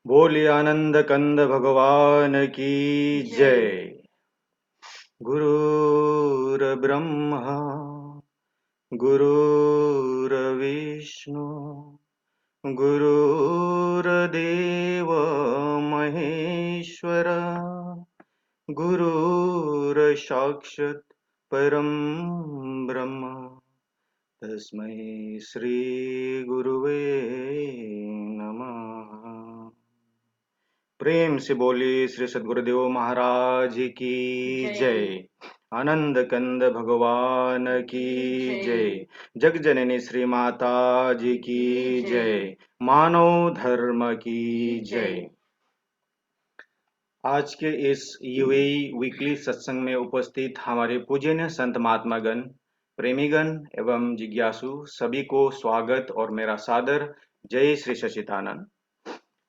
बोलिए आनंद कंद भगवान की जय। गुरुर् ब्रह्मा गुरुर्विष्णु गुरुर्देव महेश्वर गुरुर्साक्षात् परं ब्रह्म तस्मै श्री गुरुवे नमः। प्रेम से बोलिए श्री सद्गुरुदेव महाराज की जय। आनंद कंद भगवान की जय। जग जननी श्री माता जी की जय। मानव धर्म की जय। आज के इस यूएई वीकली सत्संग में उपस्थित हमारे पूजनीय संत महात्मागण, प्रेमीगण एवं जिज्ञासु सभी को स्वागत और मेरा सादर जय श्री सच्चिदानंद।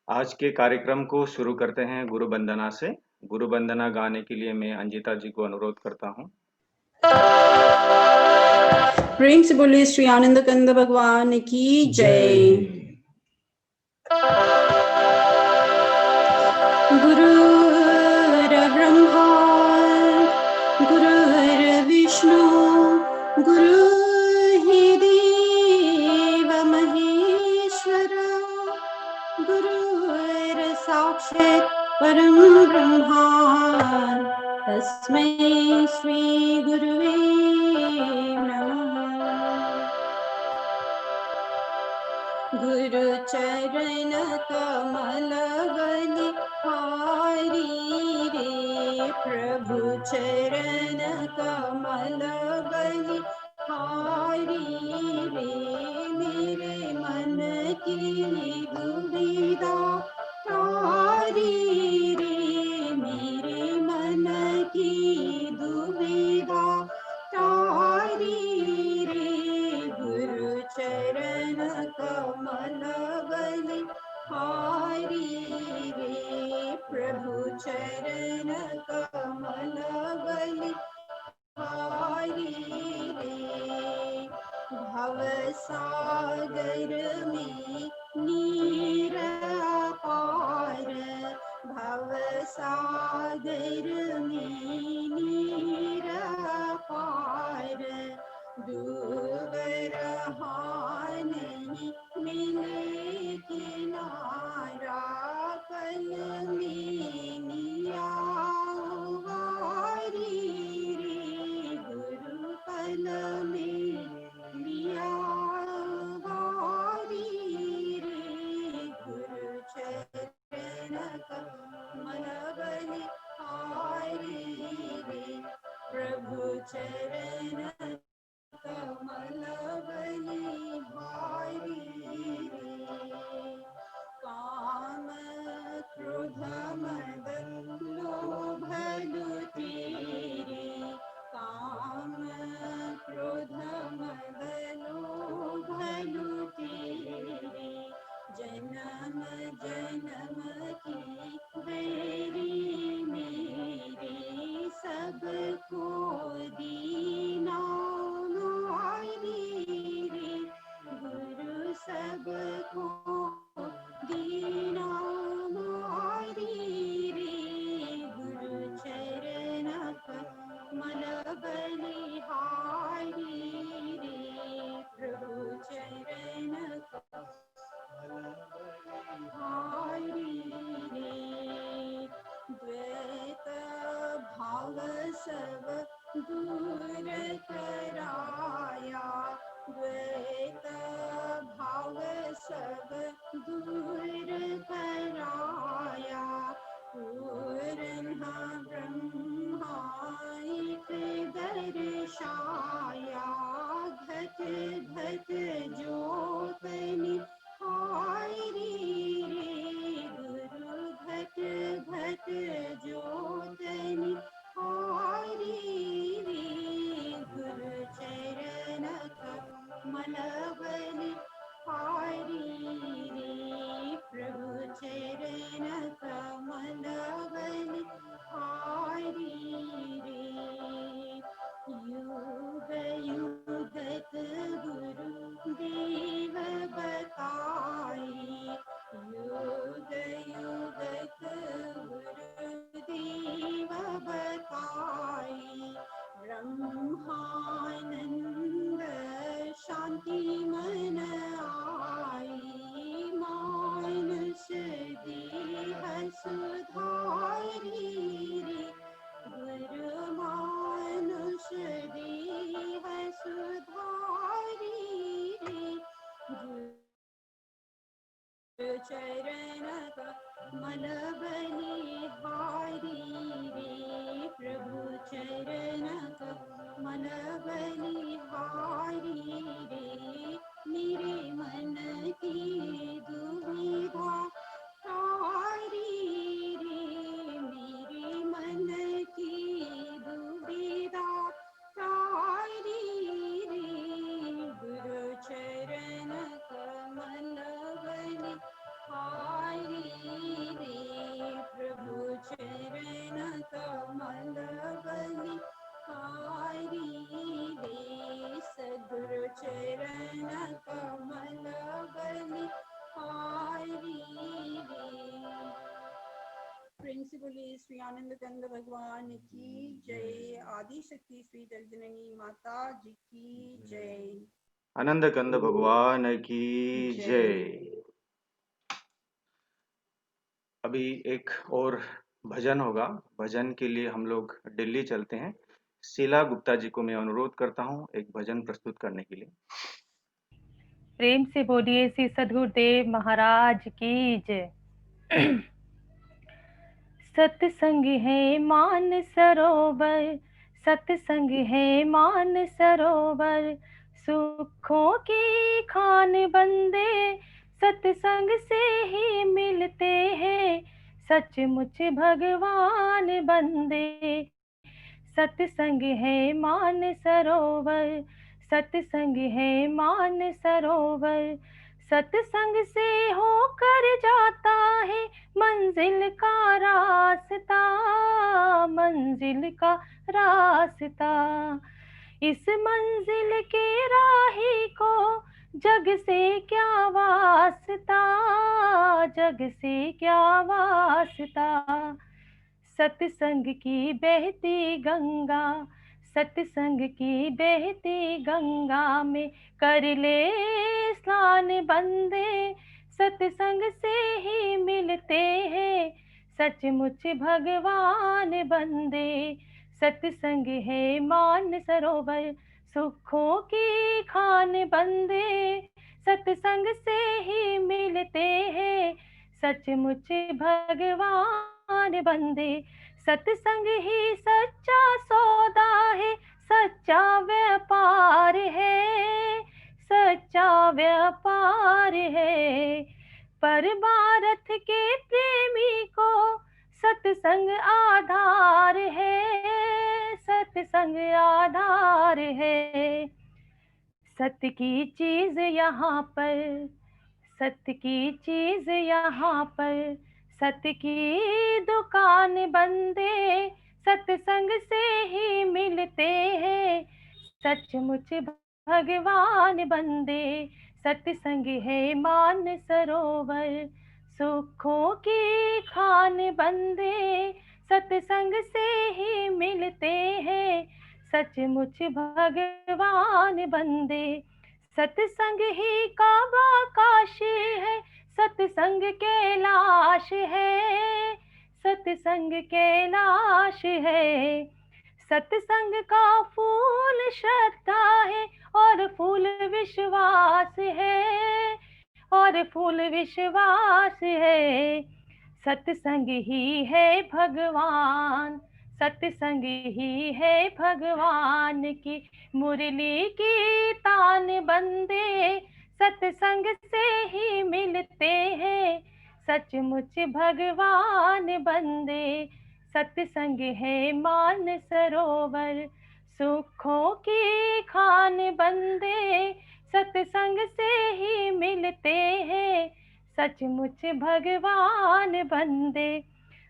आज के कार्यक्रम को शुरू करते हैं गुरु वंदना से। गुरु वंदना गाने के लिए मैं अंजिता जी को अनुरोध करता हूँ। प्रेम से बोलिए श्री आनंद कंद भगवान की जय। गुरुर्ब्रह्मा गुरुर्विष्णु गुरुर्देव महेश्वर गुरुर्साक्षात् परं ब्रह्मा तस्मै श्री गुरुवे नमः। गुरु चरण कमल बलि हारी रे प्रभु चरण कमल बलि हारी रे मेरे मन की दुविधा हारी रे मेरे मन की दुविधा तारी रे गुरु चरण कमल बलि हारी रे प्रभु चरण कमल बलि हारी रे भव सागर में नीर पार भव सागर में नीर पार डूब रहा नहीं मिले किनारा कल में निया वारी रे गुरु कल में निया वारी रे गुरु चरण कमल बलि हारी रे प्रभु चरण कमल बलि हारी रे काम क्रोध मद लोभ तेरे काम क्रोध मद लोभ तेरे जन्म जन्म की बैरी मेरे सबको दीना मन बलिहारी रे प्रभु चरण मन बलिहारी रे मेरे मन की दुविधा तारी रे मेरे मन की दुविधा तारी रे गुरु चरण कमल बलि हारी रे प्रभु चरण कमल बलि हारी रे सद्गुरु चरण कमल बलि हारी रे। प्रिंसिपली श्री आनंद कंद भगवान की जय। आदि शक्ति श्री जगजननी माता जी की जय। आनंद कंद भगवान की जय। अभी एक और भजन होगा। भजन के लिए हम लोग दिल्ली चलते हैं। शीला गुप्ता जी को मैं अनुरोध करता हूँ एक भजन प्रस्तुत करने के लिए। प्रेम से बोलिए श्री सद्गुरुदेव महाराज की जय। सत्संग है मान सरोवर, सत्संग है मान सरोवर, सुखों की खान बंदे सत्संग से ही मिलते हैं, सचमुच भगवान बंदे। सत्संग है मान सरोवर, सत्संग है मान सरोवर, सत्संग से होकर जाता है मंजिल का रास्ता, मंजिल का रास्ता। इस मंजिल के राही को जग से क्या वास्ता, जग से क्या वास्ता। सत्संग की बहती गंगा, सत्संग की बहती गंगा में कर ले स्नान बंदे, सत्संग से ही मिलते हैं, सचमुच भगवान बंदे। सत्संग है मान सरोवर, सुखों की खान बंदे, सत्संग से ही मिलते हैं, सचमुच भगवान बंदे। सत्संग ही सच्चा सौदा है, सच्चा व्यापार है, सच्चा व्यापार है। पर भारत के प्रेमी को सत्संग आधार है, सत्संग आधार है। सत्य की चीज यहाँ पर, सत्य की चीज यहाँ पर, सत्य की दुकान बंदे, सत्संग से ही मिलते हैं, सचमुच भगवान बंदे। सत्संग है मान सरोवर, सुखों की खान बंदे, सत्संग से ही मिलते हैं, सचमुच भगवान बंदे। सत्संग ही काबा काशी है, सत्संग कैलाश है, सत्संग कैलाश है। सत्संग का फूल श्रद्धा है और फूल विश्वास है, और फूल विश्वास है। सत्संग ही है भगवान, सत्संग ही है भगवान की मुरली की तान बंदे, सत्संग से ही मिलते हैं, सचमुच भगवान बंदे। सत्संग है मान सरोवर, सुखों की खान बंदे, सत्संग से ही मिलते हैं, सचमुच भगवान बंदे।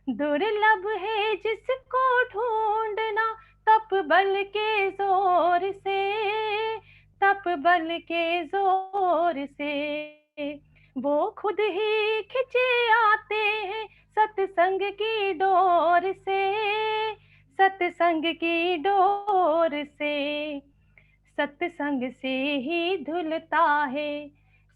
दुर्लभ है जिसको ढूंढना तप बल के जोर से, तप बल के जोर से। वो खुद ही खिंचे आते हैं सत्संग की डोर से, सत्संग की डोर से। सत्संग से ही धुलता है,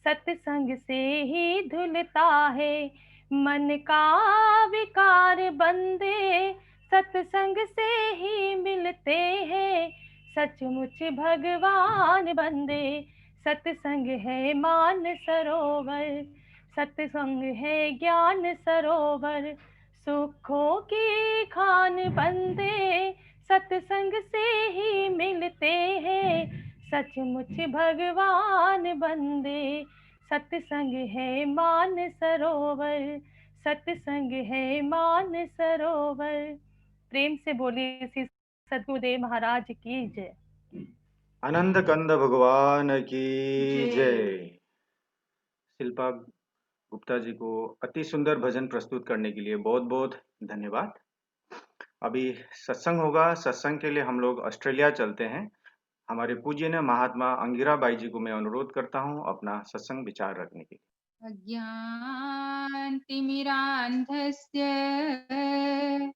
सत्संग से ही धुलता है मन का विकार बंदे, सत्संग से ही मिलते हैं, सचमुच भगवान बंदे। सत्संग है मान सरोवर, सत्संग है ज्ञान सरोवर, सुखों की खान बंदे, सत्संग से ही मिलते हैं सचमुच भगवान बंदे। सत्संग है मान सरोवर, सत्संग है मान सरोवर। प्रेम से बोलिए श्री सद्गुरुदेव महाराज की जय। आनंद कंद भगवान की जय। जय। शिल्पा गुप्ता जी को अति सुंदर भजन प्रस्तुत करने के लिए बहुत बहुत धन्यवाद। अभी सत्संग होगा। सत्संग के लिए हम लोग ऑस्ट्रेलिया चलते हैं। हमारे पूज्य महात्मा अंगिरा बाई जी को मैं अनुरोध करता हूं अपना सत्संग विचार रखने के लिए। अज्ञानतिमिरान्धस्य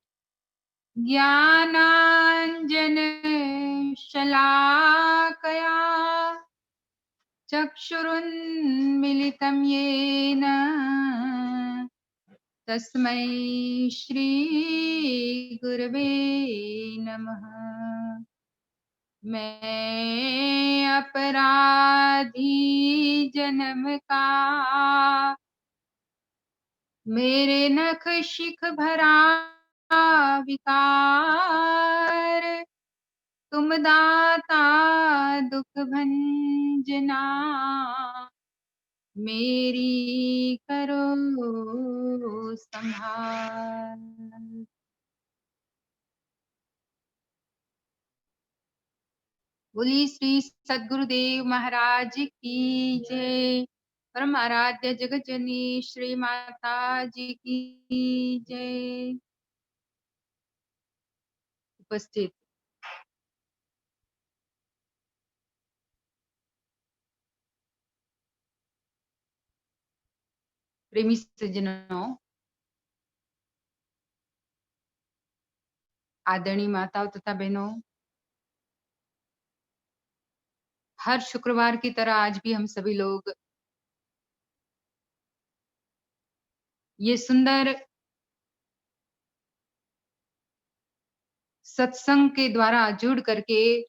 ज्ञानाञ्जनशलाकया चक्षुरुन्मिलितं येन तस्मै श्रीगुरवे नमः। मैं अपराधी जन्म का, मेरे नख शिख भरा विकार, तुम दाता दुख भंजना, मेरी करो संभाल। बोली श्री सद्गुरुदेव महाराज की जय। परम आराध्य जगत जननी श्री माता जी की जय। उपस्थित प्रेमी सज्जनों, आदरणीय माताओं तथा बहनों, हर शुक्रवार की तरह आज भी हम सभी लोग ये सुंदर सत्संग के द्वारा जुड़ करके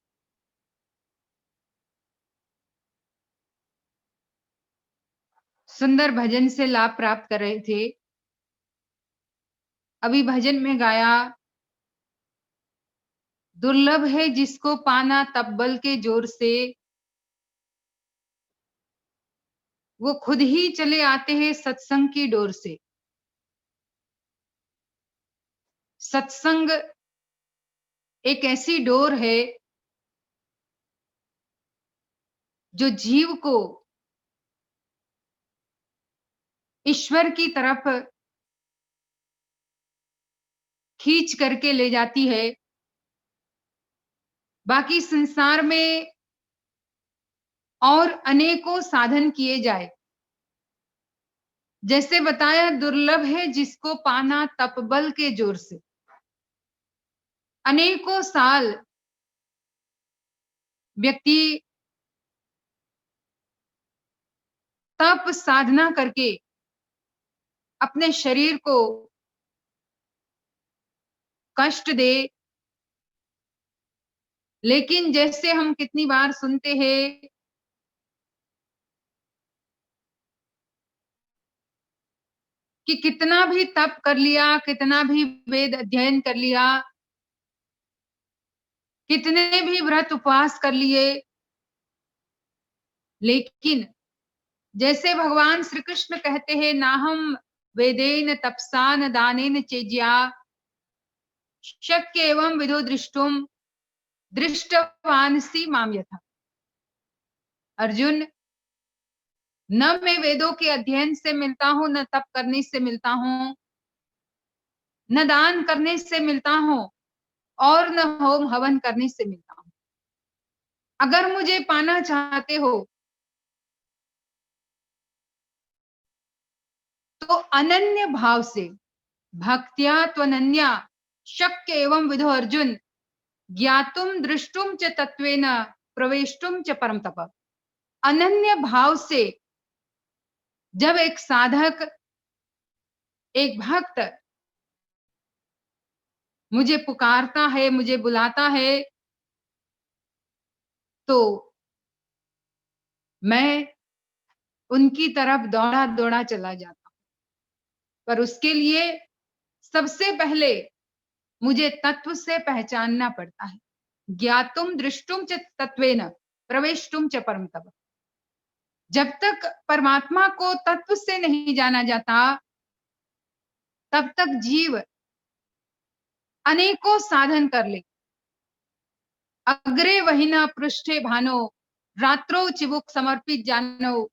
सुंदर भजन से लाभ प्राप्त कर रहे थे। अभी भजन में गाया, दुर्लभ है जिसको पाना तब्बल के जोर से, वो खुद ही चले आते हैं सत्संग की डोर से। सत्संग एक ऐसी डोर है जो जीव को ईश्वर की तरफ खींच करके ले जाती है। बाकी संसार में और अनेकों साधन किए जाए, जैसे बताया दुर्लभ है जिसको पाना तपबल के जोर से। अनेकों साल व्यक्ति तप साधना करके अपने शरीर को कष्ट दे, लेकिन जैसे हम कितनी बार सुनते हैं कि कितना भी तप कर लिया, कितना भी वेद अध्ययन कर लिया, कितने भी व्रत उपवास कर लिए, लेकिन जैसे भगवान श्री कृष्ण कहते हैं, नाहम वेदेन तपसा न दानेन चेज्या शक्य एवं विदो दृष्टुम दृष्टवानसी माम यथा। अर्जुन, न मैं वेदों के अध्ययन से मिलता हूं, न तप करने से मिलता हूं, न दान करने से मिलता हूं, और न होम हवन करने से मिलता हूं। अगर मुझे पाना चाहते हो तो अनन्य भाव से, भक्त्या त्वनन्या शक्य एवं विदो अर्जुन ज्ञातुम दृष्टुम च तत्वेन प्रवेष्टुम च परम तप। अनन्य भाव से जब एक साधक, एक भक्त मुझे पुकारता है, मुझे बुलाता है, तो मैं उनकी तरफ दौड़ा दौड़ा चला जाता हूं। पर उसके लिए सबसे पहले मुझे तत्व से पहचानना पड़ता है। ज्ञातुम दृष्टुम च तत्वेन प्रवेष्टुम च परम तप। जब तक परमात्मा को तत्व से नहीं जाना जाता, तब तक जीव अनेकों साधन कर ले। अग्रे वहिना पृष्ठे भानो रात्रो चिबुक समर्पित जानो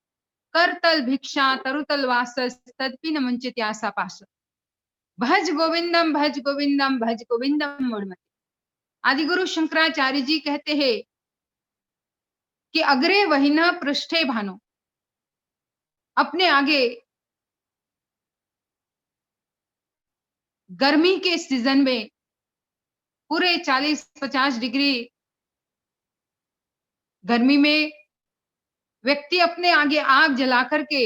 करतल भिक्षा तरुतल वासस तदपि न मुंचित आशा पास। भज गोविंदम भज गोविंदम भज गोविंदम मूढ़मते। आदि गुरु शंकराचार्य जी कहते हैं कि अग्रे वहिना पृष्ठे भानो, अपने आगे गर्मी के सीजन में पूरे 40-50 डिग्री गर्मी में व्यक्ति अपने आगे आग जला करके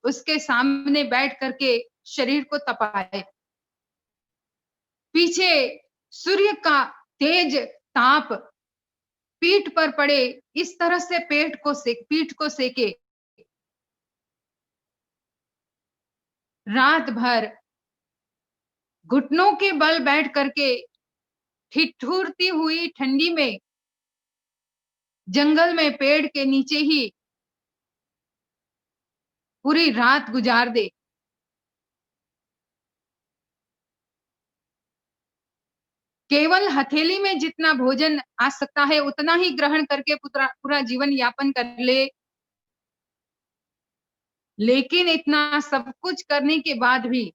उसके सामने बैठ करके शरीर को तपाए, पीछे सूर्य का तेज ताप पीठ पर पड़े, इस तरह से पीठ को सेके, रात भर घुटनों के बल बैठ करके ठिठुरती हुई ठंडी में जंगल में पेड़ के नीचे ही पूरी रात गुजार दे, केवल हथेली में जितना भोजन आ सकता है उतना ही ग्रहण करके पूरा जीवन यापन कर ले। लेकिन इतना सब कुछ करने के बाद भी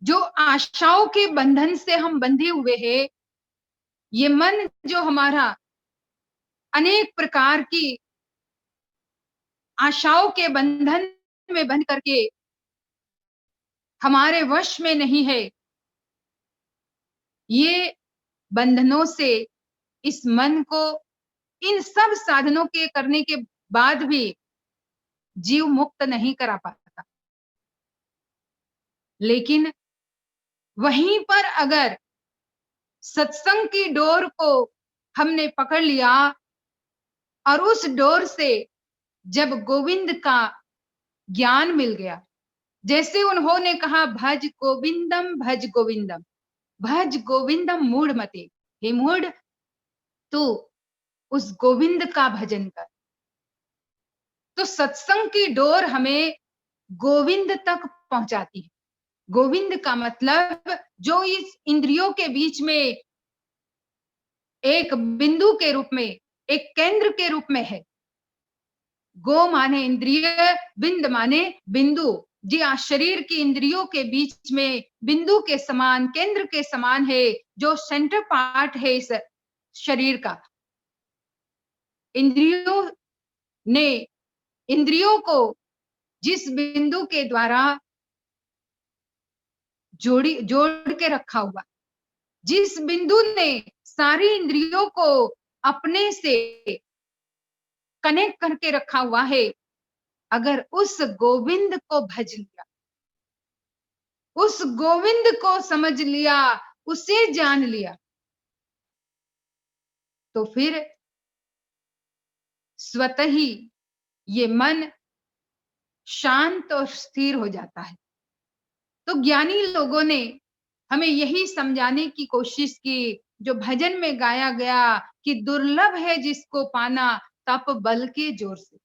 जो आशाओं के बंधन से हम बंधे हुए हैं, ये मन जो हमारा अनेक प्रकार की आशाओं के बंधन में बंध करके हमारे वश में नहीं है, ये बंधनों से इस मन को इन सब साधनों के करने के बाद भी जीव मुक्त नहीं करा पाता। लेकिन वहीं पर अगर सत्संग की डोर को हमने पकड़ लिया और उस डोर से जब गोविंद का ज्ञान मिल गया, जैसे उन्होंने कहा भज गोविंदम भज गोविंदम भज गोविंदम मूढ़मते, हे मूढ़ तू उस गोविंद का भजन कर। तो सत्संग की डोर हमें गोविंद तक पहुंचाती है। गोविंद का मतलब जो इस इंद्रियों के बीच में एक बिंदु के रूप में, एक केंद्र के रूप में है। गो माने इंद्रिय, बिंद माने बिंदु, जी हाँ, शरीर की इंद्रियों के बीच में बिंदु के समान, केंद्र के समान है, जो सेंटर पार्ट है इस शरीर का। इंद्रियों को जिस बिंदु के द्वारा जोड़ के रखा हुआ, जिस बिंदु ने सारी इंद्रियों को अपने से कनेक्ट करके रखा हुआ है, अगर उस गोविंद को भज लिया, उस गोविंद को समझ लिया, उसे जान लिया, तो फिर स्वतः ही ये मन शांत और स्थिर हो जाता है। तो ज्ञानी लोगों ने हमें यही समझाने की कोशिश की, जो भजन में गाया गया कि दुर्लभ है जिसको पाना तप बल के जोर से।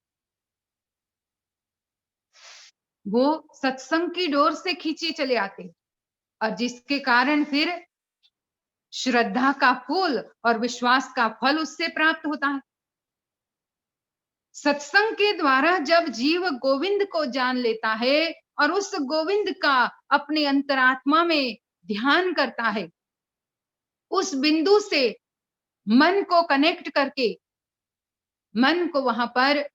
वो सत्संग की डोर से खींचे चले आते और जिसके कारण फिर श्रद्धा का फूल और विश्वास का फल उससे प्राप्त होता है। सत्संग के द्वारा जब जीव गोविंद को जान लेता है और उस गोविंद का अपने अंतरात्मा में ध्यान करता है, उस बिंदु से मन को कनेक्ट करके मन को वहां पर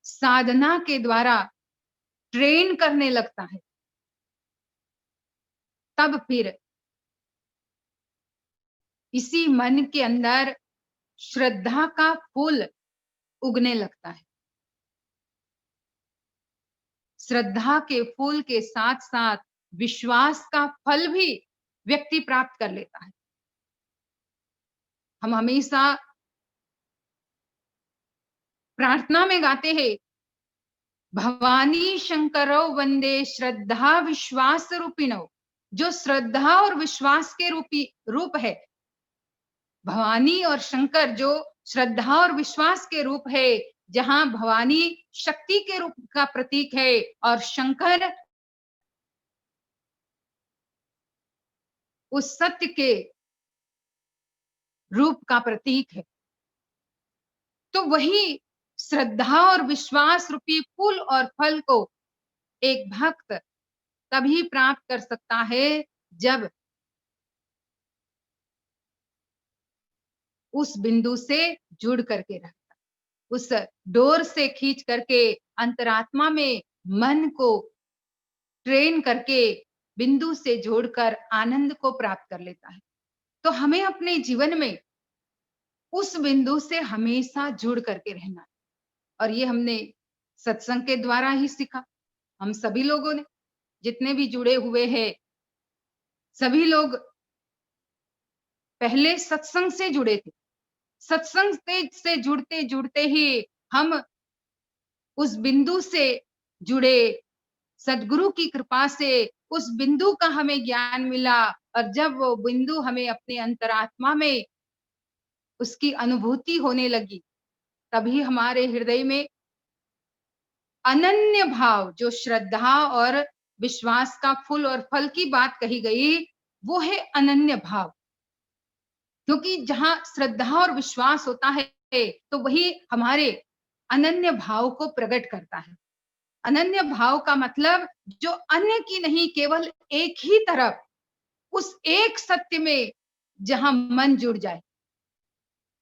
साधना के द्वारा ट्रेन करने लगता है, तब फिर इसी मन के अंदर श्रद्धा का फूल उगने लगता है। श्रद्धा के फूल के साथ साथ विश्वास का फल भी व्यक्ति प्राप्त कर लेता है। हम हमेशा प्रार्थना में गाते हैं, भवानी शंकरो वंदे श्रद्धा विश्वास रूपिणो। जो श्रद्धा और विश्वास के रूप है, भवानी और शंकर जो श्रद्धा और विश्वास के रूप है, जहां भवानी शक्ति के रूप का प्रतीक है और शंकर उस सत्य के रूप का प्रतीक है। तो वही श्रद्धा और विश्वास रूपी फूल और फल को एक भक्त तभी प्राप्त कर सकता है जब उस बिंदु से जुड़ करके रहता, उस डोर से खींच करके अंतरात्मा में मन को ट्रेन करके बिंदु से जोड़कर आनंद को प्राप्त कर लेता है। तो हमें अपने जीवन में उस बिंदु से हमेशा जुड़ करके रहना है। और ये हमने सत्संग के द्वारा ही सीखा। हम सभी लोगों ने, जितने भी जुड़े हुए हैं, सभी लोग पहले सत्संग से जुड़े थे। सत्संग से जुड़ते जुड़ते ही हम उस बिंदु से जुड़े, सद्गुरु की कृपा से उस बिंदु का हमें ज्ञान मिला। और जब वो बिंदु हमें अपने अंतरात्मा में उसकी अनुभूति होने लगी, तभी हमारे हृदय में अनन्य भाव, जो श्रद्धा और विश्वास का फूल और फल की बात कही गई, वो है अनन्य भाव। क्योंकि जहां श्रद्धा और विश्वास होता है तो वही हमारे अनन्य भाव को प्रकट करता है। अनन्य भाव का मतलब जो अन्य की नहीं, केवल एक ही तरफ, उस एक सत्य में जहां मन जुड़ जाए।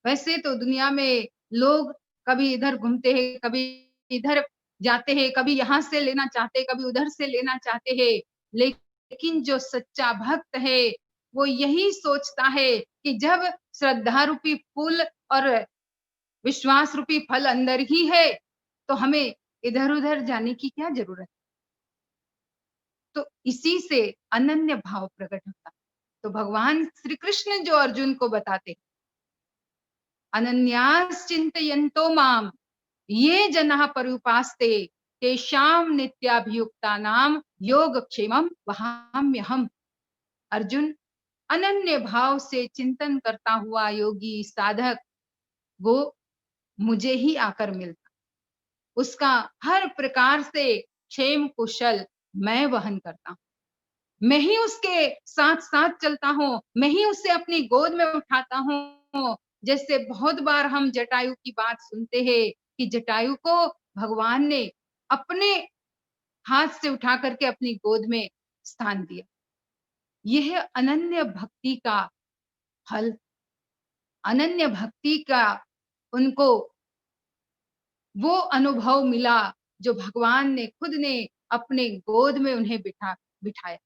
वैसे तो दुनिया में लोग कभी इधर घूमते हैं, कभी इधर जाते हैं, कभी यहाँ से लेना चाहते हैं, कभी उधर से लेना चाहते हैं, लेकिन जो सच्चा भक्त है वो यही सोचता है कि जब श्रद्धा रूपी फूल और विश्वास रूपी फल अंदर ही है तो हमें इधर उधर जाने की क्या जरूरत। तो इसी से अनन्य भाव प्रकट होता। तो भगवान श्री कृष्ण जो अर्जुन को बताते, अनन्यास चिंतयन्तो माम ये जनाः पर्युपास्ते तेषां नित्याभियुक्तानां योगक्षेमं वहाम्यहम्। अर्जुन, अनन्य भाव से चिंतन करता हुआ योगी साधक वो मुझे ही आकर मिलता, उसका हर प्रकार से क्षेम कुशल मैं वहन करता हूँ। मैं ही उसके साथ साथ चलता हूँ, मैं ही उसे अपनी गोद में उठाता हूँ। जैसे बहुत बार हम जटायु की बात सुनते हैं कि जटायु को भगवान ने अपने हाथ से उठा करके अपनी गोद में स्थान दिया। यह अनन्य भक्ति का फल, अनन्य भक्ति का उनको वो अनुभव मिला जो भगवान ने खुद ने अपने गोद में उन्हें बिठाया।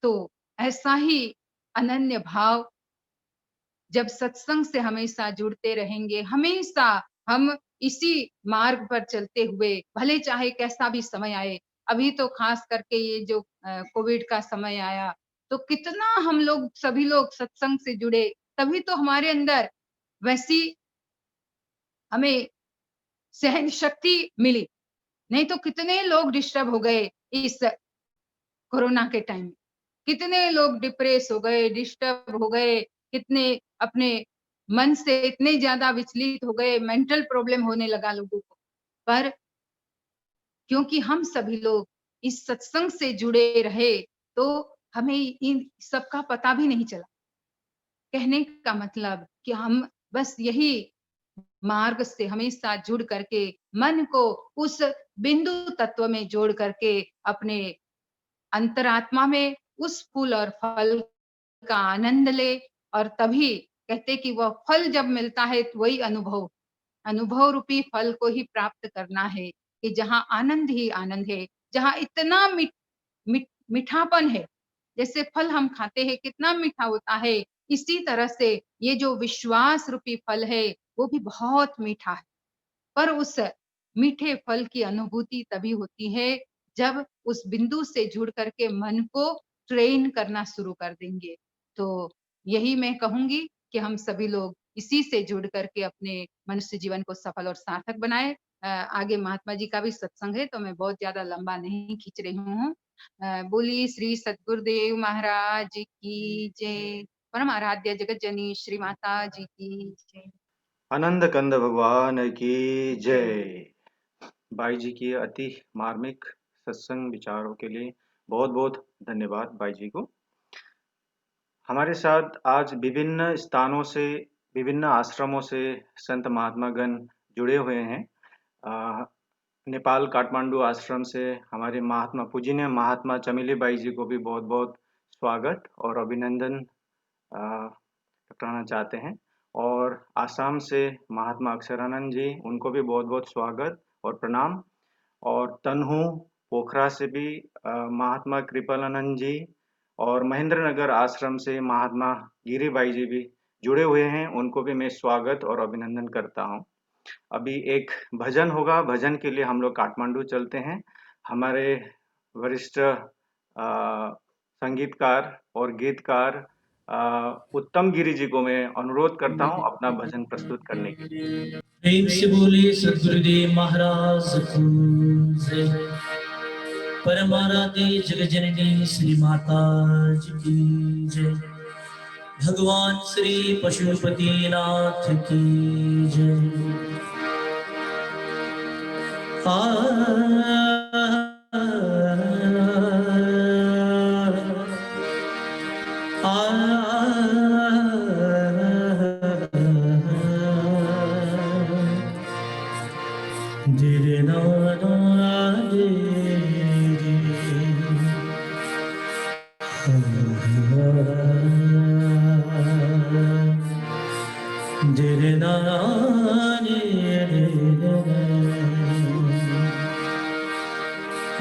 तो ऐसा ही अनन्य भाव जब सत्संग से हमेशा जुड़ते रहेंगे, हमेशा हम इसी मार्ग पर चलते हुए, भले चाहे कैसा भी समय आए, अभी तो खास करके ये जो कोविड का समय आया, तो कितना हम लोग सभी लोग सत्संग से जुड़े, तभी तो हमारे अंदर वैसी हमें सहन शक्ति मिली। नहीं तो कितने लोग डिस्टर्ब हो गए इस कोरोना के टाइम में, कितने लोग डिप्रेस हो गए, डिस्टर्ब हो गए, कितने अपने मन से इतने ज्यादा विचलित हो गए, मेंटल प्रॉब्लम होने लगा लोगों को। पर क्योंकि हम सभी लोग इस सत्संग से जुड़े रहे तो हमें इन सब का पता भी नहीं चला। कहने का मतलब कि हम बस यही मार्ग से हमेशा जुड़ करके मन को उस बिंदु तत्व में जोड़ करके अपने अंतरात्मा में उस फूल और फल का आनंद ले। और तभी कहते कि वह फल जब मिलता है तो वही अनुभव रूपी फल को ही प्राप्त करना है कि जहां आनंद ही आनंद है, जहां इतना मीठापन है। जैसे फल हम खाते हैं कितना मीठा होता है, इसी तरह से ये जो विश्वास रूपी फल है वो भी बहुत मीठा है। पर उस मीठे फल की अनुभूति तभी होती है जब उस बिंदु से जुड़ करके मन को ट्रेन करना शुरू कर देंगे। तो यही मैं कहूंगी कि हम सभी लोग इसी से जुड़ करके अपने मनुष्य जीवन को सफल और सार्थक बनाए। आगे महात्मा जी का भी सत्संग है, तो मैं बहुत ज्यादा लंबा नहीं खींच रही हूँ। बोली श्री सद्गुरुदेव महाराज की जय। परम आराध्य जगत जननी श्री माता जी की जय। आनंद कंद भगवान की जय। भाई जी की अति मार्मिक सत्संग विचारों के लिए बहुत बहुत धन्यवाद भाई जी को। हमारे साथ आज विभिन्न स्थानों से, विभिन्न आश्रमों से संत महात्मागण जुड़े हुए हैं। नेपाल काठमांडू आश्रम से हमारे महात्मा पूजनीय महात्मा चमेली बाई जी को भी बहुत बहुत स्वागत और अभिनंदन करना चाहते हैं। और आसाम से महात्मा अक्षरानंद जी, उनको भी बहुत बहुत स्वागत और प्रणाम। और तनहू पोखरा से भी महात्मा कृपालानंद जी और महेंद्र नगर आश्रम से महात्मा गिरीबाई जी भी जुड़े हुए हैं, उनको भी मैं स्वागत और अभिनंदन करता हूं। अभी एक भजन होगा, भजन के लिए हम लोग काठमांडू चलते हैं। हमारे वरिष्ठ संगीतकार और गीतकार उत्तम गिरी जी को मैं अनुरोध करता हूं अपना भजन प्रस्तुत करने के लिए। प्रेम से बोले सद्गुरुदेव महाराज की जय। परम आराध्य जगत जननी श्री माता जी की जय। भगवान श्री पशुपति नाथ की जय।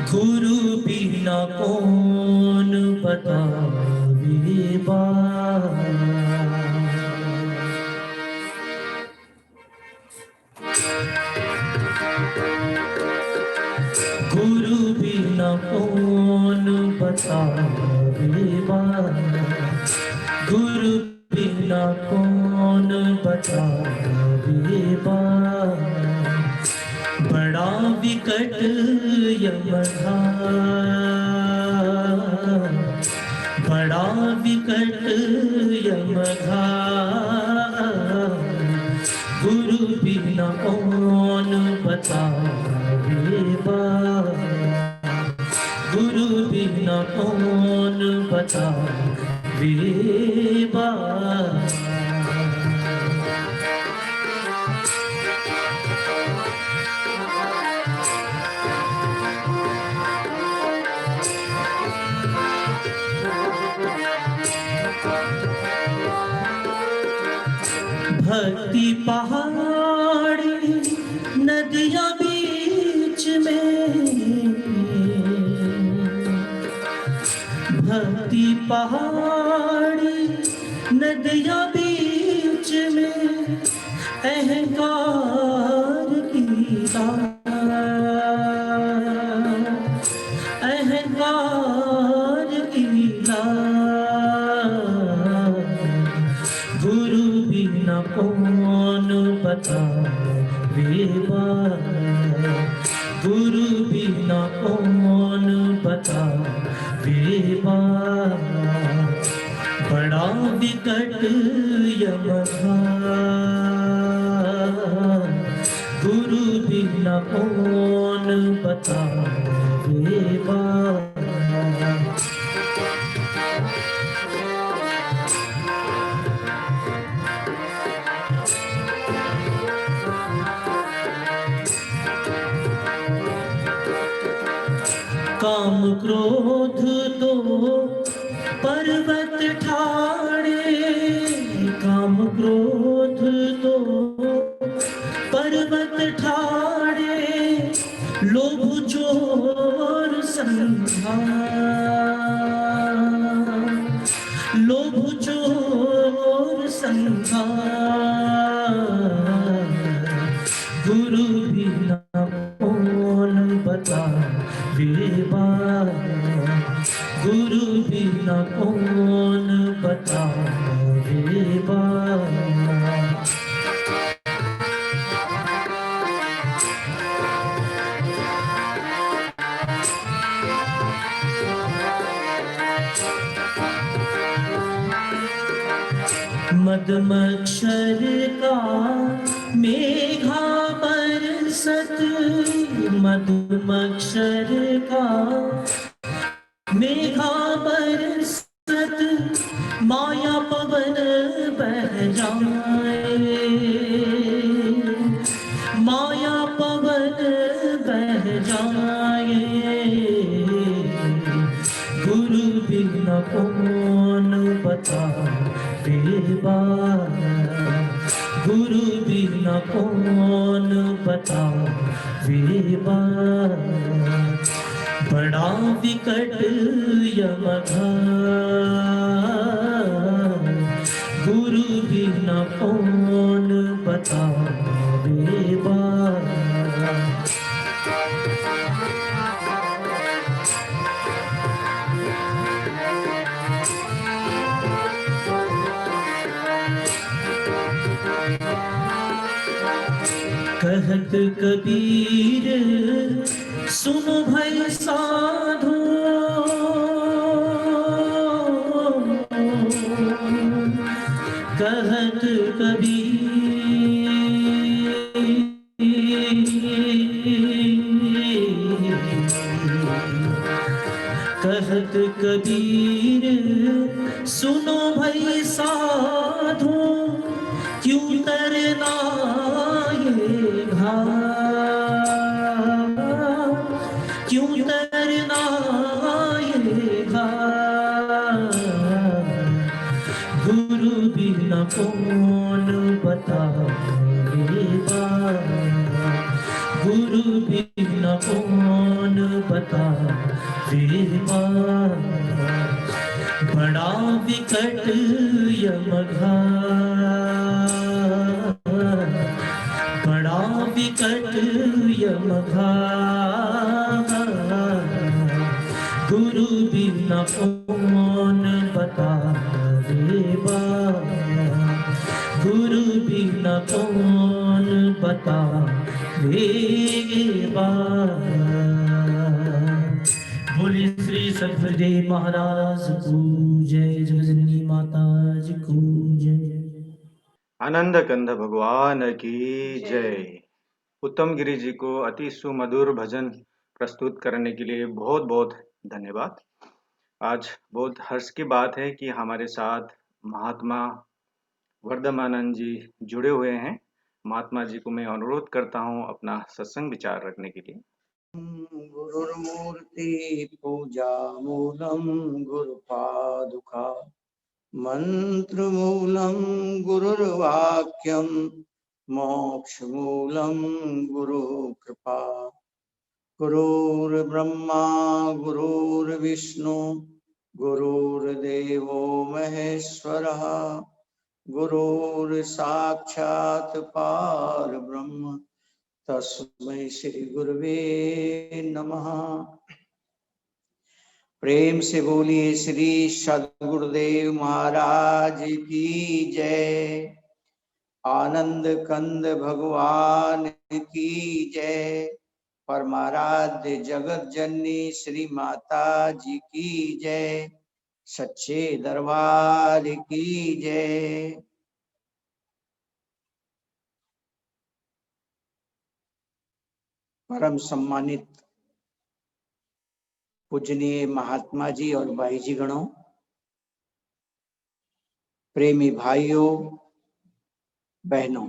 गुरु बिना कौन बतावे बात। गुरु बिना कौन बतावे बात। गुरु बिना कौन बतावे बात। बड़ा विकट यमधार, बड़ा विकट यमधार। गुरु बिना कौन बतावे बात। गुरु बिना कौन बतावे बात। भक्ति पहाड़ी नदियां बीच में, भक्ति पहाड़ी नदियां बीच में अहंकार की अहंकार की गुरु बिना कौन बतावे बात। गुरु बिना कौन बतावे बात। बड़ा विकट यमधार। गुरु बिना कौन बतावे बात। काम क्रोध तो पर्वत ठाणे। काम क्रोध तो पर्वत ठाणे। लोभ चोर संघार। लोभ चोर संघार। गुरु बिना कौन बतावे बात। गुरु बिना कौन बतावे बात। मदमक्षर का मेघा बरसत, मदमक्षर का मेघा बरसत, माया पवन बह जाए, माया पवन बह जाए, गुरु बिना कौन बतावे बात, गुरु बिना कौन बतावे बात, बड़ा विकट यमघा, गुरु बिना कौन बतावे बात। कहत कबीर सुनो भाई साधु, कहत कबीर, कहत कबीर सुनो भाई साधु, क्यों तरना ये घाट, क्यों तरना ये घाट, गुरु बिना कौन बतावे बात, गुरु बिना कौन बतावे बात, बड़ा विकट यमघा, बड़ा विकट यमघा, गुरु बिना कौन बतावे बात, गुरु बिना कौन बतावे बात। बोलिए श्री सद्गुरुदेव महाराज को जय, जगजननी माता जी को जय। आनंद कंद भगवान की जय। उत्तम गिरी जी को अति सुमधुर भजन प्रस्तुत करने के लिए बहुत बहुत धन्यवाद। आज बहुत हर्ष की बात है कि हमारे साथ महात्मा वर्धमानंद जी जुड़े हुए हैं। महात्मा जी को मैं अनुरोध करता हूं अपना सत्संग विचार रखने के लिए। गुरुर्मूर्ति पूजा मूलम गुरुपादुका, मंत्र मूलम गुरुर्वाक्यम, मोक्ष मूलम गुरु कृपा, गुरुर्ब्रह्मा गुरुर्विष्णु गुरुर्देवो महेश्वरः, गुरुर्साक्षात् परब्रह्म तस्मै श्री गुरुवे नमः। प्रेम से बोलिए श्री सद्गुरुदेव महाराज की जय, आनंद कंद भगवान की जय, परमाराध्य जगत जननी श्री माता जी की जय, सच्चे दरबार की जय। परम सम्मानित पूजनीय महात्मा जी और भाई जी गणों, प्रेमी भाइयों बहनों,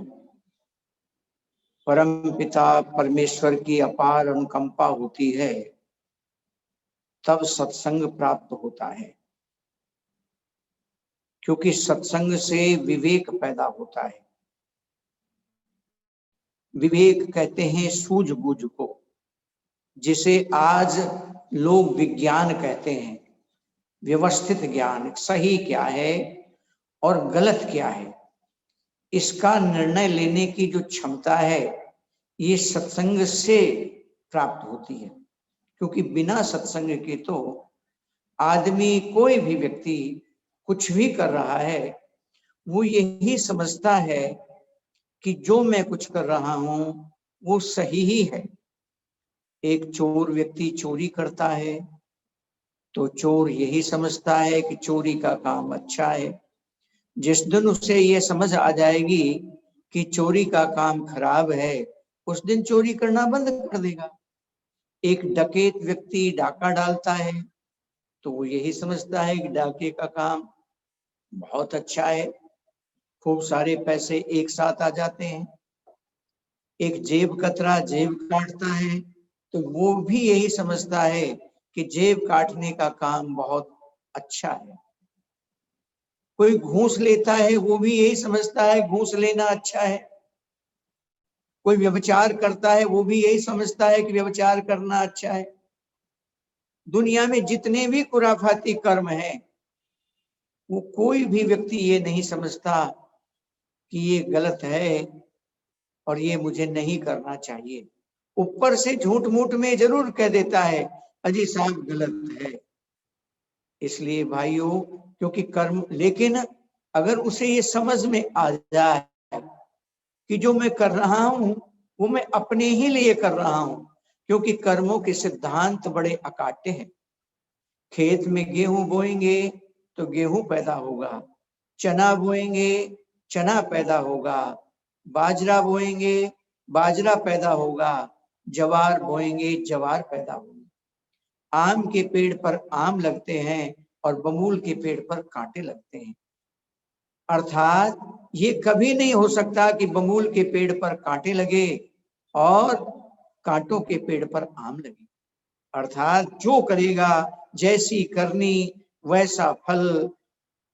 परम पिता परमेश्वर की अपार अनुकंपा होती है तब सत्संग प्राप्त होता है, क्योंकि सत्संग से विवेक पैदा होता है। विवेक कहते हैं सूझबूझ को, जिसे आज लोग विज्ञान कहते हैं। व्यवस्थित ज्ञान, सही क्या है और गलत क्या है, इसका निर्णय लेने की जो क्षमता है ये सत्संग से प्राप्त होती है। क्योंकि बिना सत्संग के तो आदमी, कोई भी व्यक्ति कुछ भी कर रहा है वो यही समझता है कि जो मैं कुछ कर रहा हूं वो सही ही है। एक चोर व्यक्ति चोरी करता है तो चोर यही समझता है कि चोरी का काम अच्छा है। जिस दिन उसे ये समझ आ जाएगी कि चोरी का काम खराब है, उस दिन चोरी करना बंद कर देगा। एक डकैत व्यक्ति डाका डालता है तो वो यही समझता है कि डाके का काम बहुत अच्छा है, खूब सारे पैसे एक साथ आ जाते हैं। एक जेब कतरा जेब काटता है तो वो भी यही समझता है कि जेब काटने का काम बहुत अच्छा है। कोई घूस लेता है वो भी यही समझता है घूस लेना अच्छा है। कोई व्यभिचार करता है वो भी यही समझता है कि व्यभिचार करना अच्छा है। दुनिया में जितने भी खुराफाती कर्म हैं, वो कोई भी व्यक्ति ये नहीं समझता कि ये गलत है और ये मुझे नहीं करना चाहिए। ऊपर से झूठ मूठ में जरूर कह देता है अजी साहब गलत है। इसलिए भाइयों, क्योंकि कर्म, लेकिन अगर उसे ये समझ में आ जाए कि जो मैं कर रहा हूं वो मैं अपने ही लिए कर रहा हूं, क्योंकि कर्मों के सिद्धांत बड़े अकाट्य हैं। खेत में गेहूं बोएंगे तो गेहूं पैदा होगा, चना बोएंगे चना पैदा होगा, बाजरा बोएंगे बाजरा पैदा होगा, ज्वार बोएंगे ज्वार पैदा होगा। आम के पेड़ पर आम लगते हैं और बबूल के पेड़ पर कांटे लगते हैं। अर्थात ये कभी नहीं हो सकता कि बबूल के पेड़ पर कांटे लगे और कांटों के पेड़ पर आम लगे। अर्थात जो करेगा, जैसी करनी वैसा फल,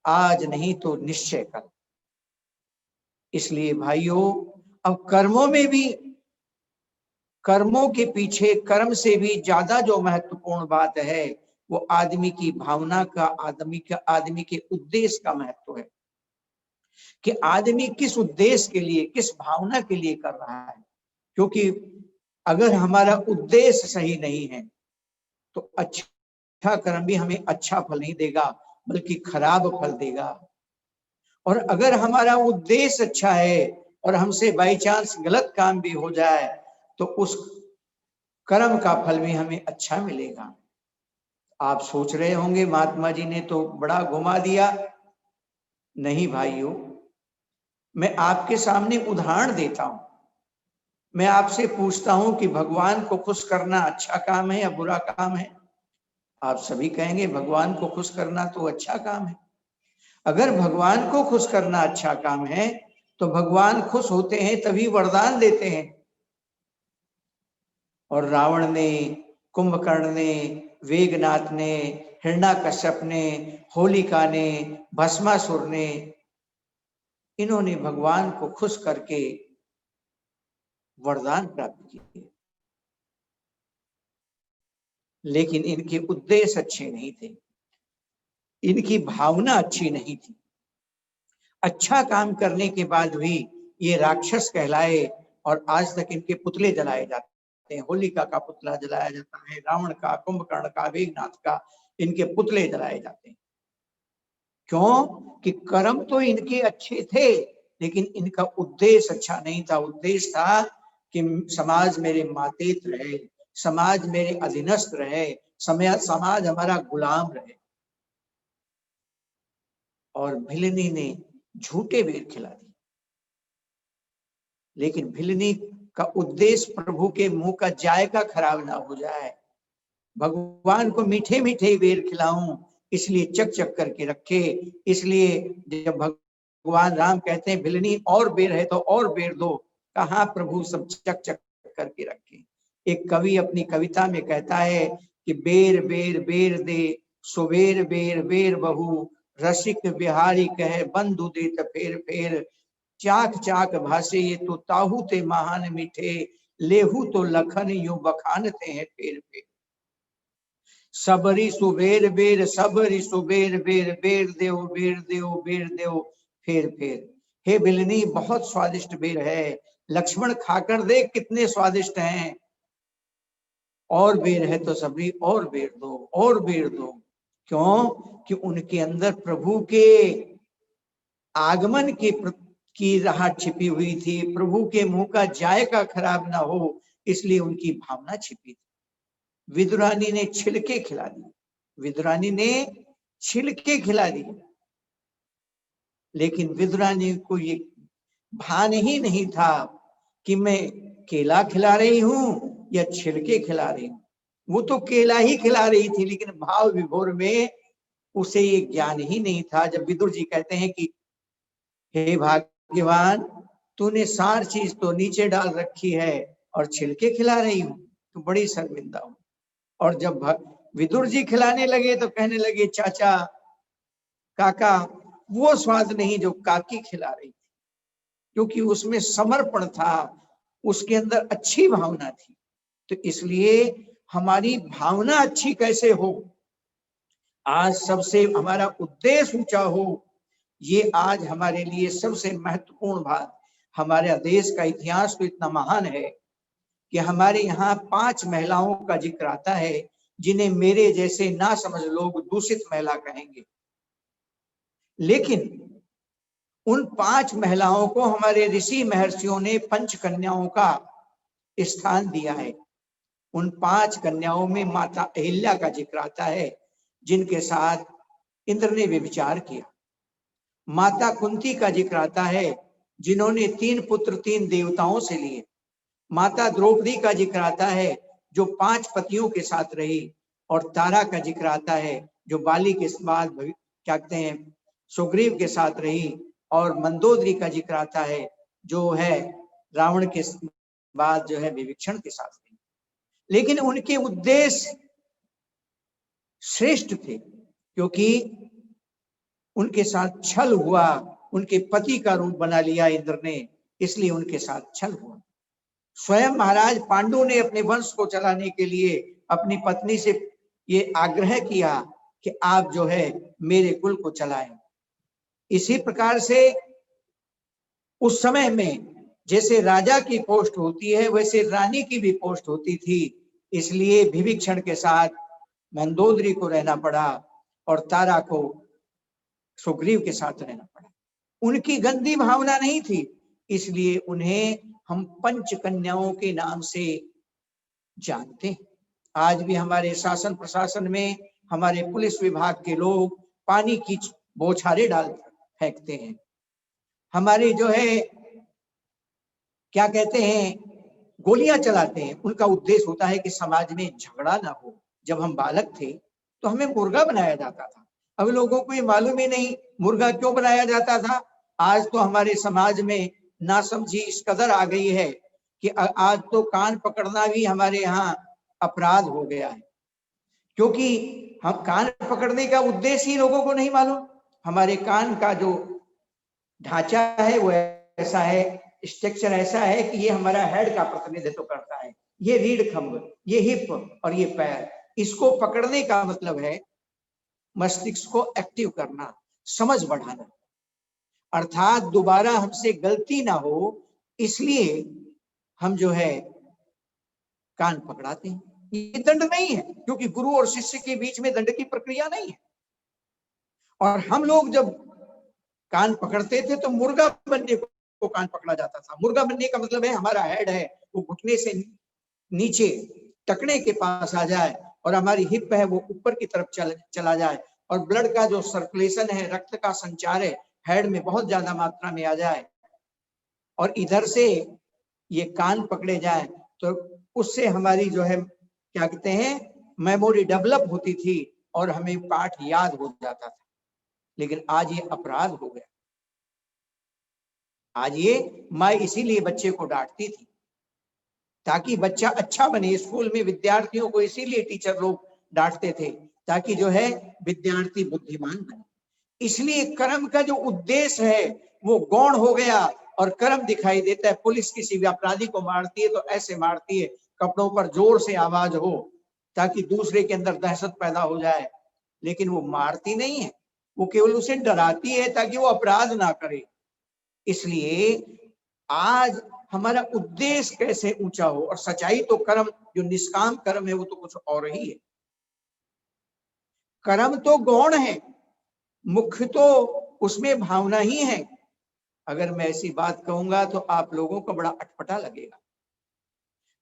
आज नहीं तो निश्चय कल। इसलिए भाइयों, अब कर्मों में भी, कर्मों के पीछे कर्म से भी ज्यादा जो महत्वपूर्ण बात है वो आदमी की भावना का, आदमी के उद्देश्य का महत्व है कि आदमी किस उद्देश्य के लिए, किस भावना के लिए कर रहा है। क्योंकि अगर हमारा उद्देश्य सही नहीं है तो अच्छा कर्म भी हमें अच्छा फल नहीं देगा, बल्कि खराब फल देगा। और अगर हमारा उद्देश्य अच्छा है और हमसे बाई चांस गलत काम भी हो जाए तो उस कर्म का फल भी हमें अच्छा मिलेगा। आप सोच रहे होंगे महात्मा जी ने तो बड़ा घुमा दिया। नहीं भाइयों, मैं आपके सामने उदाहरण देता हूं। मैं आपसे पूछता हूं कि भगवान को खुश करना अच्छा काम है या बुरा काम है? आप सभी कहेंगे भगवान को खुश करना तो अच्छा काम है। अगर भगवान को खुश करना अच्छा काम है तो भगवान खुश होते हैं तभी वरदान देते हैं। और रावण ने, कुंभकर्ण ने, वेगनाथ ने, हिरण्याकश्यप ने, होलिका ने, भस्मासुर ने, इन्होंने भगवान को खुश करके वरदान प्राप्त किए, लेकिन इनके उद्देश्य अच्छे नहीं थे, इनकी भावना अच्छी नहीं थी। अच्छा काम करने के बाद भी ये राक्षस कहलाए और आज तक इनके पुतले जलाए जाते हैं। होलिका का पुतला जलाया जाता है, रावण का, कुंभकर्ण का, वेगनाथ का, इनके पुतले जलाए जाते हैं। क्यों? कि कर्म तो इनके अच्छे थे लेकिन इनका उद्देश्य अच्छा नहीं था। उद्देश्य था कि समाज मेरे मातेत रहे, समाज मेरे अधीनस्थ रहे, समाज हमारा गुलाम रहे। और भिलनी ने झूठे बेर खिला दिए, लेकिन भिलनी का उद्देश्य प्रभु के मुंह का जायका खराब ना हो जाए, भगवान को मीठे मीठे बेर खिलाऊं, इसलिए चक चक करके रखे। इसलिए जब भगवान राम कहते हैं भिलनी और बेर है तो और बेर दो, कहा प्रभु सब चक चक करके रखे। एक कवि अपनी कविता में कहता है कि बेर बेर बेर दे, सुबेर बेर बेर बहु, रसिक बिहारी कहे बंधु देत फेर फेर, चाक चाक भाषे ये तो ताहू ते महान मीठे, लेहू तो लखन यूं बखानते हैं फेर फेर। सबरी सुबेर बेर, सबरी सुबेर बेर, बेर देव बेर देव बेर देव फेर फेर। हे बिलनी, बहुत स्वादिष्ट बेर है, लक्ष्मण खाकर देख कितने स्वादिष्ट हैं, और बेर है तो सबरी और बेर दो, और बेर दो। क्यों? कि उनके अंदर प्रभु के आगमन की राह छिपी हुई थी, प्रभु के मुंह का जायका खराब ना हो, इसलिए उनकी भावना छिपी थी। विदुरानी ने छिलके खिला दिए, विदुरानी ने छिलके खिला दिए, लेकिन विदुरानी को ये भान ही नहीं था कि मैं केला खिला रही हूं या छिलके खिला रही हूं। वो तो केला ही खिला रही थी, लेकिन भाव विभोर में उसे ये ज्ञान ही नहीं था। जब विदुर जी कहते हैं कि हे भाग्यवान, तूने सारी चीज तो नीचे डाल रखी है और छिलके खिला रही हूं, तो बड़ी शर्मिंदा हूं। और जब विदुर जी खिलाने लगे तो कहने लगे चाचा काका, वो स्वाद नहीं जो काकी खिला रही थी, क्योंकि उसमें समर्पण था, उसके अंदर अच्छी भावना थी। तो इसलिए हमारी भावना अच्छी कैसे हो, आज सबसे हमारा उद्देश्य ऊंचा हो, ये आज हमारे लिए सबसे महत्वपूर्ण बात। हमारे देश का इतिहास तो इतना महान है कि हमारे यहाँ 5 महिलाओं का जिक्र आता है, जिन्हें मेरे जैसे ना समझ लोग दूषित महिला कहेंगे, लेकिन उन 5 महिलाओं को हमारे ऋषि महर्षियों ने पंच कन्याओं का स्थान दिया है। उन 5 कन्याओं में माता अहिल्या का जिक्र आता है, जिनके साथ इंद्र ने व्यभिचार किया। माता कुंती का जिक्र आता है, जिन्होंने 3 पुत्र 3 देवताओं से लिए। माता द्रौपदी का जिक्र आता है, जो 5 पतियों के साथ रही। और तारा का जिक्र आता है, जो बाली के बाद क्या कहते हैं सुग्रीव के साथ रही। और मंदोदरी का जिक्र आता है, जो है रावण के बाद जो है विभीषण के साथ रही। लेकिन उनके उद्देश्य श्रेष्ठ थे, क्योंकि उनके साथ छल हुआ, उनके पति का रूप बना लिया इंद्र ने, इसलिए उनके साथ छल हुआ। स्वयं महाराज पांडु ने अपने वंश को चलाने के लिए अपनी पत्नी से ये आग्रह किया कि आप जो है मेरे कुल को चलाएं। इसी प्रकार से उस समय में जैसे राजा की पोस्ट होती है, वैसे रानी की भी पोस्ट होती थी। इसलिए विभीषण के साथ मंदोदरी को रहना पड़ा और तारा को सुग्रीव के साथ रहना पड़ा। उनकी गंदी भावना नहीं थी, इसलिए उन्हें हम पंच कन्याओं के नाम से जानते हैं। आज भी हमारे शासन प्रशासन में हमारे पुलिस विभाग के लोग पानी की बौछारें डाल फेंकते हैं। हमारे जो है क्या कहते हैं गोलियां चलाते हैं। उनका उद्देश्य होता है कि समाज में झगड़ा ना हो। जब हम बालक थे तो हमें मुर्गा बनाया जाता था। अब लोगों को ये मालूम ही नहीं मुर्गा क्यों बनाया जाता था। आज तो हमारे समाज में नासमझी इस कदर आ गई है कि आज तो कान पकड़ना भी हमारे यहाँ अपराध हो गया है, क्योंकि हम कान पकड़ने का उद्देश्य ही लोगों को नहीं मालूम। हमारे कान का जो ढांचा है वो ऐसा है, स्ट्रक्चर ऐसा है कि ये हमारा हेड का प्रतिनिधित्व करता है। ये रीढ़ खंभ, ये हिप और ये पैर, इसको पकड़ने का मतलब है मस्तिष्क को एक्टिव करना, समझ बढ़ाना, अर्थात दोबारा हमसे गलती ना हो, इसलिए हम जो है कान पकड़ाते हैं। ये दंड नहीं है, क्योंकि गुरु और शिष्य के बीच में दंड की प्रक्रिया नहीं है। और हम लोग जब कान पकड़ते थे तो मुर्गा बनने को कान पकड़ा जाता था। मुर्गा बनने का मतलब है हमारा हेड है वो घुटने से नीचे टकने के पास आ जाए और हमारी हिप है वो ऊपर की तरफ चला जाए और ब्लड का जो सर्कुलेशन है, रक्त का संचार है, हेड में बहुत ज्यादा मात्रा में आ जाए और इधर से ये कान पकड़े जाए, तो उससे हमारी जो है क्या कहते हैं मेमोरी डेवलप होती थी और हमें पाठ याद हो जाता था। लेकिन आज ये अपराध हो गया। आज ये माँ इसीलिए बच्चे को डांटती थी ताकि बच्चा अच्छा बने। स्कूल में विद्यार्थियों को इसीलिए टीचर लोग डांटते थे ताकि जो है विद्यार्थी बुद्धिमान बने। इसलिए कर्म का जो उद्देश्य है वो गौण हो गया और कर्म दिखाई देता है। पुलिस किसी भी अपराधी को मारती है तो ऐसे मारती है, कपड़ों पर जोर से आवाज हो ताकि दूसरे के अंदर दहशत पैदा हो जाए, लेकिन वो मारती नहीं है, वो केवल उसे डराती है ताकि वो अपराध ना करे। इसलिए आज हमारा उद्देश्य कैसे ऊंचा हो, और सच्चाई तो कर्म जो निष्काम कर्म है वो तो कुछ और ही है। कर्म तो गौण है, मुख्य तो उसमें भावना ही है। अगर मैं ऐसी बात कहूंगा तो आप लोगों को बड़ा अटपटा लगेगा।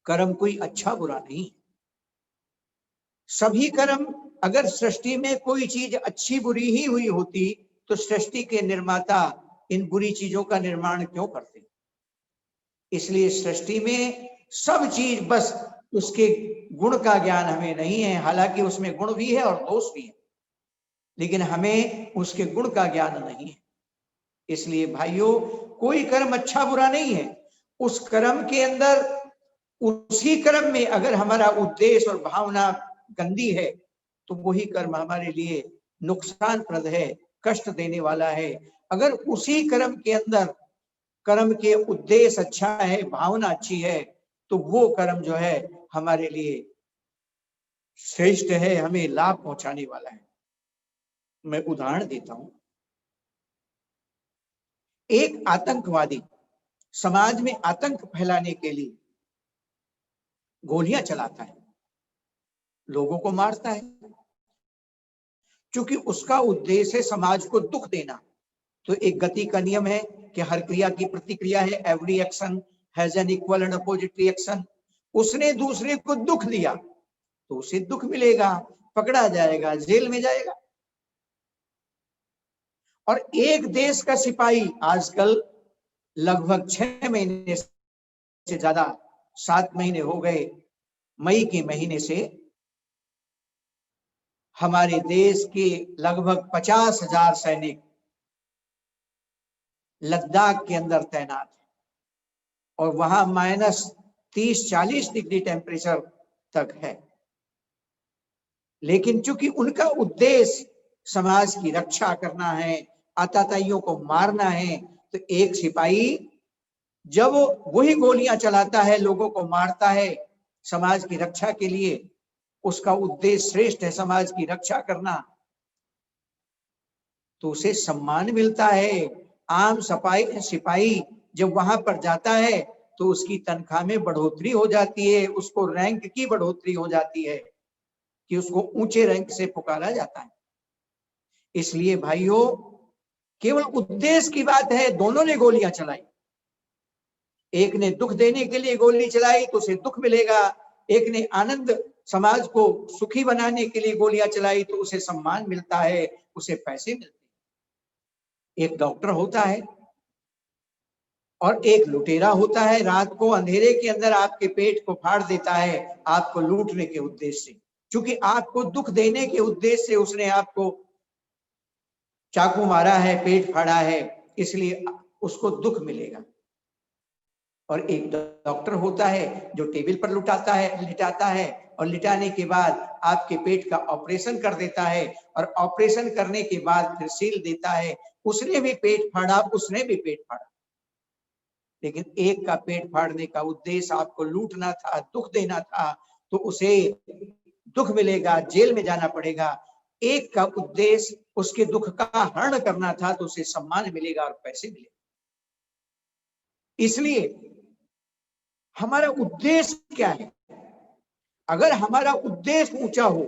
कर्म कोई अच्छा बुरा नहीं, सभी कर्म अगर सृष्टि में कोई चीज अच्छी बुरी ही हुई होती तो सृष्टि के निर्माता इन बुरी चीजों का निर्माण क्यों करते? इसलिए सृष्टि में सब चीज, बस उसके गुण का ज्ञान हमें नहीं है। हालांकि उसमें गुण भी है और दोष भी है, लेकिन हमें उसके गुण का ज्ञान नहीं है। इसलिए भाइयों, कोई कर्म अच्छा बुरा नहीं है। उस कर्म के अंदर, उसी कर्म में अगर हमारा उद्देश्य और भावना गंदी है तो वही कर्म हमारे लिए नुकसानप्रद है, कष्ट देने वाला है। अगर उसी कर्म के अंदर कर्म के उद्देश्य अच्छा है, भावना अच्छी है, तो वो कर्म जो है हमारे लिए श्रेष्ठ है, हमें लाभ पहुंचाने वाला है। मैं उदाहरण देता हूं। एक आतंकवादी समाज में आतंक फैलाने के लिए गोलियां चलाता है, लोगों को मारता है, क्योंकि उसका उद्देश्य है समाज को दुख देना। तो एक गति का नियम है कि हर क्रिया की प्रतिक्रिया है, every action has an equal and opposite reaction. उसने दूसरे को दुख दिया तो उसे दुख मिलेगा, पकड़ा जाएगा, जेल में जाएगा। और एक देश का सिपाही आजकल लगभग 6 महीने से ज्यादा, 7 महीने हो गए, मई के महीने से हमारे देश के लगभग 50,000 सैनिक लद्दाख के अंदर तैनात है और वहां -30-40 डिग्री टेम्परेचर तक है। लेकिन चूंकि उनका उद्देश्य समाज की रक्षा करना है, आतताइयों को मारना है, तो एक सिपाही जब वही गोलियां चलाता है, लोगों को मारता है समाज की रक्षा के लिए, उसका उद्देश्य श्रेष्ठ है समाज की रक्षा करना, तो उसे सम्मान मिलता है। आम सिपाही जब वहां पर जाता है तो उसकी तनख्वाह में बढ़ोतरी हो जाती है, उसको रैंक की बढ़ोतरी हो जाती है कि उसको ऊंचे रैंक से पुकारा जाता है। इसलिए भाइयों, केवल उद्देश्य की बात है। दोनों ने गोलियां चलाई, एक ने दुख देने के लिए गोली चलाई तो उसे दुख मिलेगा, एक ने आनंद, समाज को सुखी बनाने के लिए गोलियां चलाई तो उसे सम्मान मिलता है, उसे पैसे मिलते हैं। एक डॉक्टर होता है और एक लुटेरा होता है, रात को अंधेरे के अंदर आपके पेट को फाड़ देता है आपको लूटने के उद्देश्य से। क्योंकि आपको दुख देने के उद्देश्य से उसने आपको चाकू मारा है, पेट फाड़ा है, इसलिए उसको दुख मिलेगा। और एक डॉक्टर होता है जो टेबल पर लिटाता है और लिटाने के बाद आपके पेट का ऑपरेशन कर देता है और ऑपरेशन करने के बाद फिर सील देता है। उसने भी पेट फाड़ा, उसने भी पेट फाड़ा, लेकिन एक का पेट फाड़ने का उद्देश्य आपको लूटना था, दुख देना था, तो उसे दुख मिलेगा, जेल में जाना पड़ेगा। एक का उद्देश्य उसके दुख का हरण करना था तो उसे सम्मान मिलेगा और पैसे मिलेगा। इसलिए हमारा उद्देश्य क्या है? अगर हमारा उद्देश्य ऊंचा हो,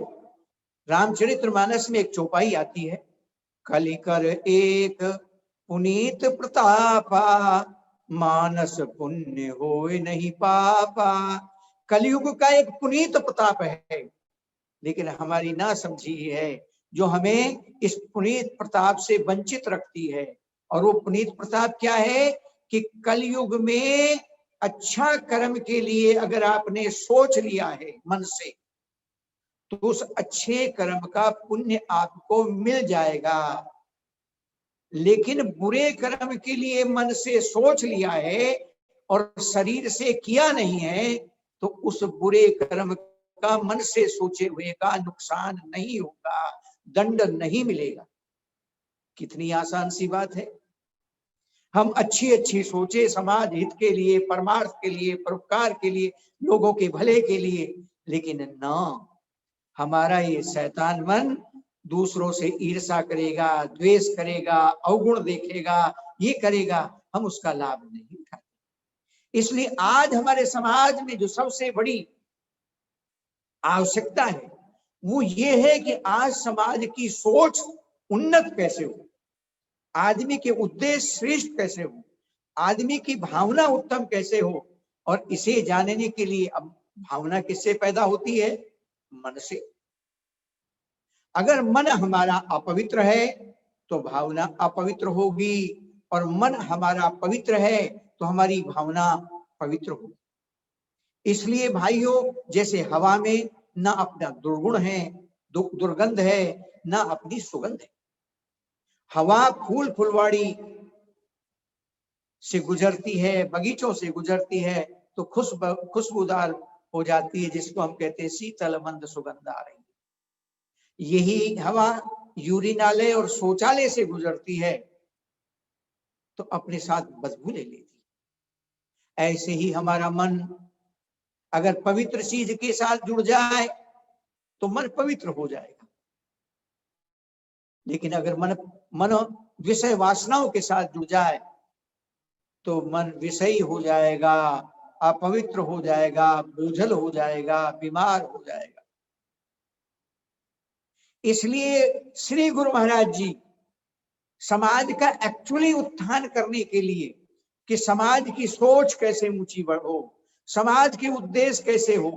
रामचरितमानस में एक चौपाई आती है, कलिकर एक पुनीत प्रतापा, मानस पुण्य होए नहीं पापा। कलयुग का एक पुनीत प्रताप है, लेकिन हमारी ना समझी है जो हमें इस पुनीत प्रताप से वंचित रखती है। और वो पुनीत प्रताप क्या है कि कलयुग में अच्छा कर्म के लिए अगर आपने सोच लिया है मन से, तो उस अच्छे कर्म का पुण्य आपको मिल जाएगा। लेकिन बुरे कर्म के लिए मन से सोच लिया है और शरीर से किया नहीं है, तो उस बुरे कर्म का मन से सोचे हुए का नुकसान नहीं होगा, दंड नहीं मिलेगा। कितनी आसान सी बात है। हम अच्छी सोचे समाज हित के लिए, परमार्थ के लिए, परोपकार के लिए, लोगों के भले के लिए, लेकिन ना, हमारा ये शैतान मन दूसरों से ईर्ष्या करेगा, द्वेष करेगा, अवगुण देखेगा, ये करेगा, हम उसका लाभ नहीं उठाते। इसलिए आज हमारे समाज में जो सबसे बड़ी आवश्यकता है वो ये है कि आज समाज की सोच उन्नत कैसे हो, आदमी के उद्देश्य श्रेष्ठ कैसे हो, आदमी की भावना उत्तम कैसे हो। और इसे जानने के लिए अब भावना किससे पैदा होती है? मन से। अगर मन हमारा अपवित्र है तो भावना अपवित्र होगी, और मन हमारा पवित्र है तो हमारी भावना पवित्र होगी। इसलिए भाइयों, जैसे हवा में ना अपना दुर्गुण है, दुर्गंध है, ना अपनी सुगंध है। हवा फूल फुलवाड़ी से गुजरती है, बगीचों से गुजरती है तो खुशबूदार हो जाती है, जिसको हम कहते हैं शीतल मंद सुगंध आ रही। यही हवा यूरिनालय और शौचालय से गुजरती है तो अपने साथ बदबू ले लेती। ऐसे ही हमारा मन अगर पवित्र चीज के साथ जुड़ जाए तो मन पवित्र हो जाएगा, लेकिन अगर मन विषय वासनाओं के साथ जुड़ जाए तो मन विषयी हो जाएगा, अपवित्र हो जाएगा, बोझल हो जाएगा, बीमार हो जाएगा। इसलिए श्री गुरु महाराज जी समाज का एक्चुअली उत्थान करने के लिए कि समाज की सोच कैसे ऊंची बढ़ो, समाज के उद्देश्य कैसे हो,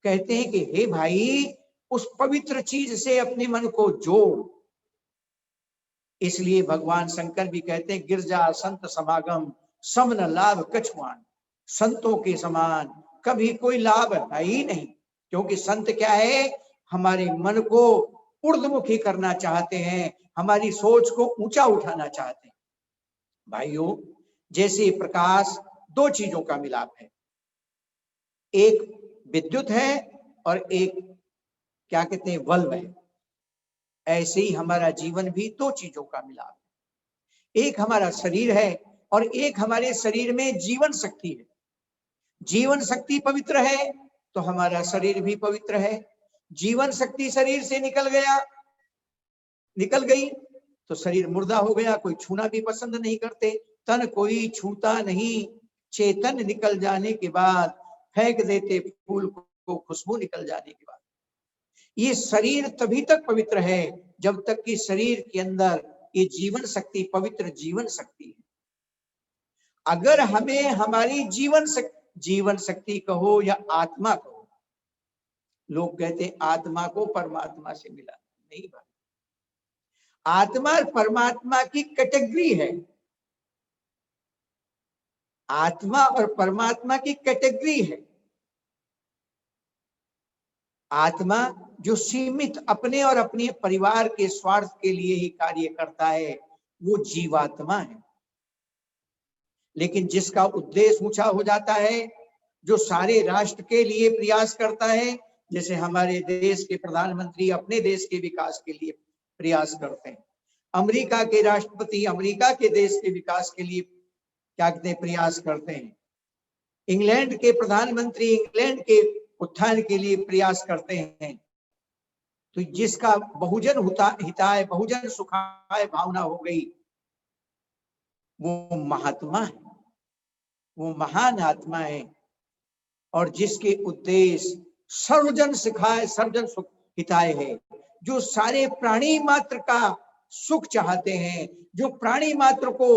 कहते हैं कि हे भाई, उस पवित्र चीज से अपने मन को जोड़। इसलिए भगवान शंकर भी कहते हैं गिरजा संत समागम समन लाभ कछुआन, संतों के समान कभी कोई लाभ है ही नहीं। क्योंकि संत क्या है, हमारे मन को ऊर्ध्वमुखी करना चाहते हैं, हमारी सोच को ऊंचा उठाना चाहते हैं। भाइयों, जैसे प्रकाश दो चीजों का मिलाप है, एक विद्युत है और एक क्या कहते हैं बल्ब है, ऐसे ही हमारा जीवन भी दो चीजों का मिलाप है। एक हमारा शरीर है और एक हमारे शरीर में जीवन शक्ति है। जीवन शक्ति पवित्र है तो हमारा शरीर भी पवित्र है। जीवन शक्ति शरीर से निकल गई तो शरीर मुर्दा हो गया, कोई छूना भी पसंद नहीं करते, तन कोई छूता नहीं, चेतन निकल जाने के बाद फेंक देते फूल को खुशबू निकल जाने के बाद। ये शरीर तभी तक पवित्र है जब तक कि शरीर के अंदर ये जीवन शक्ति, पवित्र जीवन शक्ति है। अगर हमें हमारी जीवन शक्ति कहो या आत्मा कहो, लोग कहते हैं आत्मा को परमात्मा से मिला, नहीं भाई, आत्मा और परमात्मा की कैटेगरी है। आत्मा और परमात्मा की कैटेगरी है। आत्मा जो सीमित अपने और अपने परिवार के स्वार्थ के लिए ही कार्य करता है वो जीवात्मा है। लेकिन जिसका उद्देश्य ऊंचा हो जाता है, जो सारे राष्ट्र के लिए प्रयास करता है, जैसे हमारे देश के प्रधानमंत्री अपने देश के विकास के लिए प्रयास करते हैं, अमेरिका के राष्ट्रपति अमेरिका के देश के विकास के लिए क्या कहते हैं प्रयास करते हैं, इंग्लैंड के प्रधानमंत्री इंग्लैंड के उत्थान के लिए प्रयास करते हैं, तो जिसका बहुजन हिताय बहुजन सुखाय भावना हो गई वो महात्मा है, वो महान आत्मा है। और जिसके उद्देश्य सर्वजन सुखाय सर्वजन सुख हिताय है, जो सारे प्राणी मात्र का सुख चाहते हैं, जो प्राणी मात्र को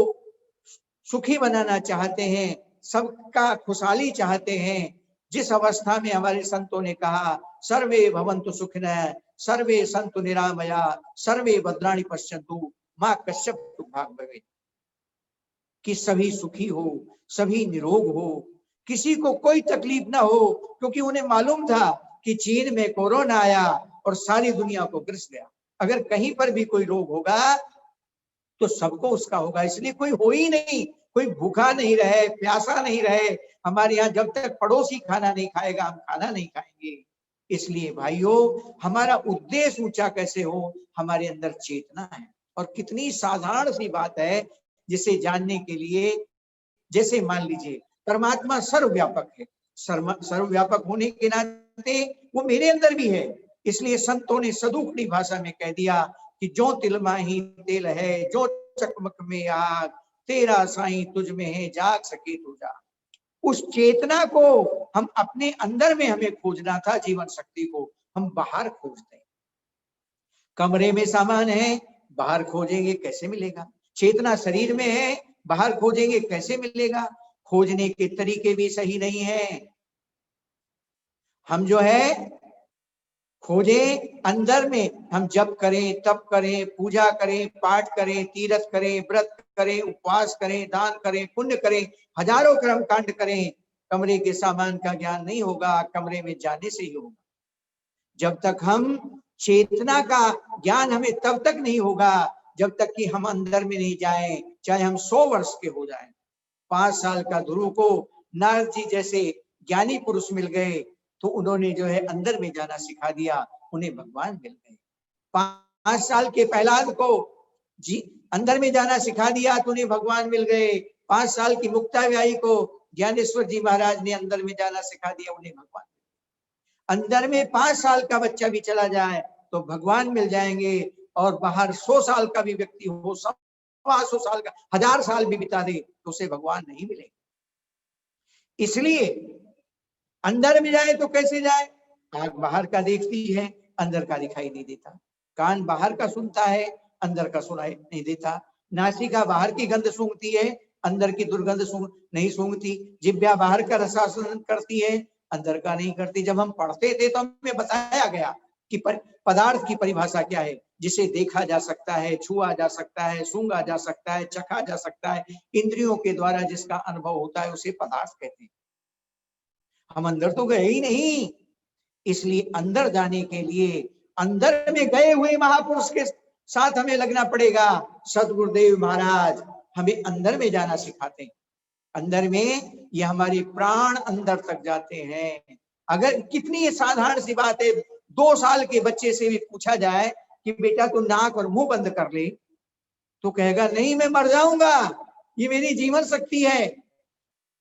सुखी बनाना चाहते हैं, सबका खुशहाली चाहते हैं। जिस अवस्था में हमारे संतों ने कहा सर्वे भवन्तु सुखिनः सर्वे सन्तु निरामया सर्वे भद्राणि पश्यन्तु मां कश्चित् दुर्भाग् भवेत्, कि सभी सुखी हो, सभी निरोग हो, किसी को कोई तकलीफ ना हो। क्योंकि उन्हें मालूम था कि चीन में कोरोना आया और सारी दुनिया को ग्रस गया, अगर कहीं पर भी कोई रोग होगा तो सबको उसका होगा। इसलिए कोई हो ही नहीं, कोई भूखा नहीं रहे, प्यासा नहीं रहे। हमारे यहाँ जब तक पड़ोसी खाना नहीं खाएगा हम खाना नहीं खाएंगे। इसलिए भाइयों, हमारा उद्देश्य ऊंचा कैसे हो, हमारे अंदर चेतना है। और कितनी साधारण सी बात है जिसे जानने के लिए, जैसे मान लीजिए परमात्मा सर्वव्यापक है, सर्वव्यापक होने के नाते वो मेरे अंदर भी है। इसलिए संतों ने सदुखड़ी भाषा में कह दिया कि जो तिल माही तेल है, जो चकमक में आग, तेरा साईं तुझ में है, जाग सके तो जाग। उस चेतना को हम अपने अंदर में हमें खोजना था, जीवन शक्ति को हम बाहर खोजते हैं। कमरे में सामान है, बाहर खोजेंगे कैसे मिलेगा? चेतना शरीर में है, बाहर खोजेंगे कैसे मिलेगा? खोजने के तरीके भी सही नहीं है। हम जो है खोजे अंदर में। हम जप करें, तप करें, पूजा करें, पाठ करें, तीर्थ करें, व्रत करें, उपवास करें, दान करें, पुण्य करें, हजारों कर्म कांड करें, कमरे के सामान का ज्ञान नहीं होगा, कमरे में जाने से ही होगा। जब तक हम चेतना का ज्ञान हमें तब तक नहीं होगा जब तक कि हम अंदर में नहीं जाएं, चाहे हम 100 वर्ष के हो जाएं। 5 साल का ध्रुव को नारद जी जैसे ज्ञानी पुरुष मिल गए तो उन्होंने जो है अंदर में जाना सिखा दिया, उन्हें भगवान मिल गए। 5 साल के प्रहलाद को जी अंदर में जाना सिखा दिया तो उन्हें भगवान मिल गए। 5 साल की मुक्ताव्यायी को ज्ञानेश्वर जी महाराज ने अंदर में जाना सिखा दिया, उन्हें भगवान। अंदर में 5 साल का बच्चा भी चला जाए तो भगवान मिल जाएंगे, और बाहर 100 साल का भी व्यक्ति हो, 100 साल का, 1000 साल भी बिता दे तो उसे भगवान नहीं मिलेंगे। इसलिए अंदर में जाए तो कैसे जाए? आंख बाहर का देखती है, अंदर का दिखाई नहीं देता। कान बाहर का सुनता है, अंदर का सुनाई नहीं देता। नासिका बाहर की गंध सूंघती है, अंदर की दुर्गंध नहीं सूंघती। जिह्वा बाहर का रसास्वादन करती है, अंदर का नहीं करती। जब हम पढ़ते थे तो हमें बताया गया कि पदार्थ की परिभाषा क्या है, जिसे देखा जा सकता है, छुआ जा सकता है, सूंघा जा सकता है, चखा जा सकता है, इंद्रियों के द्वारा जिसका अनुभव होता है उसे पदार्थ कहते हैं। हम अंदर तो गए ही नहीं, इसलिए अंदर जाने के लिए अंदर में गए हुए महापुरुष के साथ हमें लगना पड़ेगा। सदगुरुदेव महाराज हमें अंदर में जाना सिखाते हैं। अंदर में ये हमारे प्राण अंदर तक जाते हैं। अगर कितनी साधारण सी बात है, 2 साल के बच्चे से भी पूछा जाए कि बेटा तू नाक और मुंह बंद कर ले, तो कहेगा नहीं मैं मर जाऊंगा, ये मेरी जीवन शक्ति है।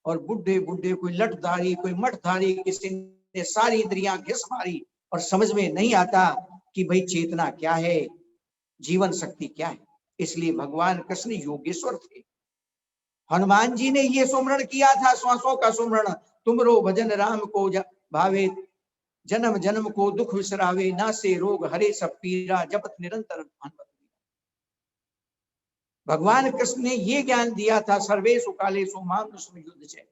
और बुढ़े बुढ़े कोई लठधारी, कोई मठधारी, किसी ने सारी इंद्रियां घिस मारी और समझ में नहीं आता कि भाई चेतना क्या है, जीवन शक्ति क्या है। इसलिए भगवान कृष्ण योगेश्वर थे। हनुमान जी ने ये सुमरण किया था, श्वासों का सुमरण, तुमरो भजन राम को भावे, जन्म जन्म को दुख विसरावे, ना से रोग हरे सब पीरा, जपत निरंतर भगवान कृष्ण ने ये ज्ञान दिया था, सर्वेषु कालेषु माम नृसिंह युद्ध से।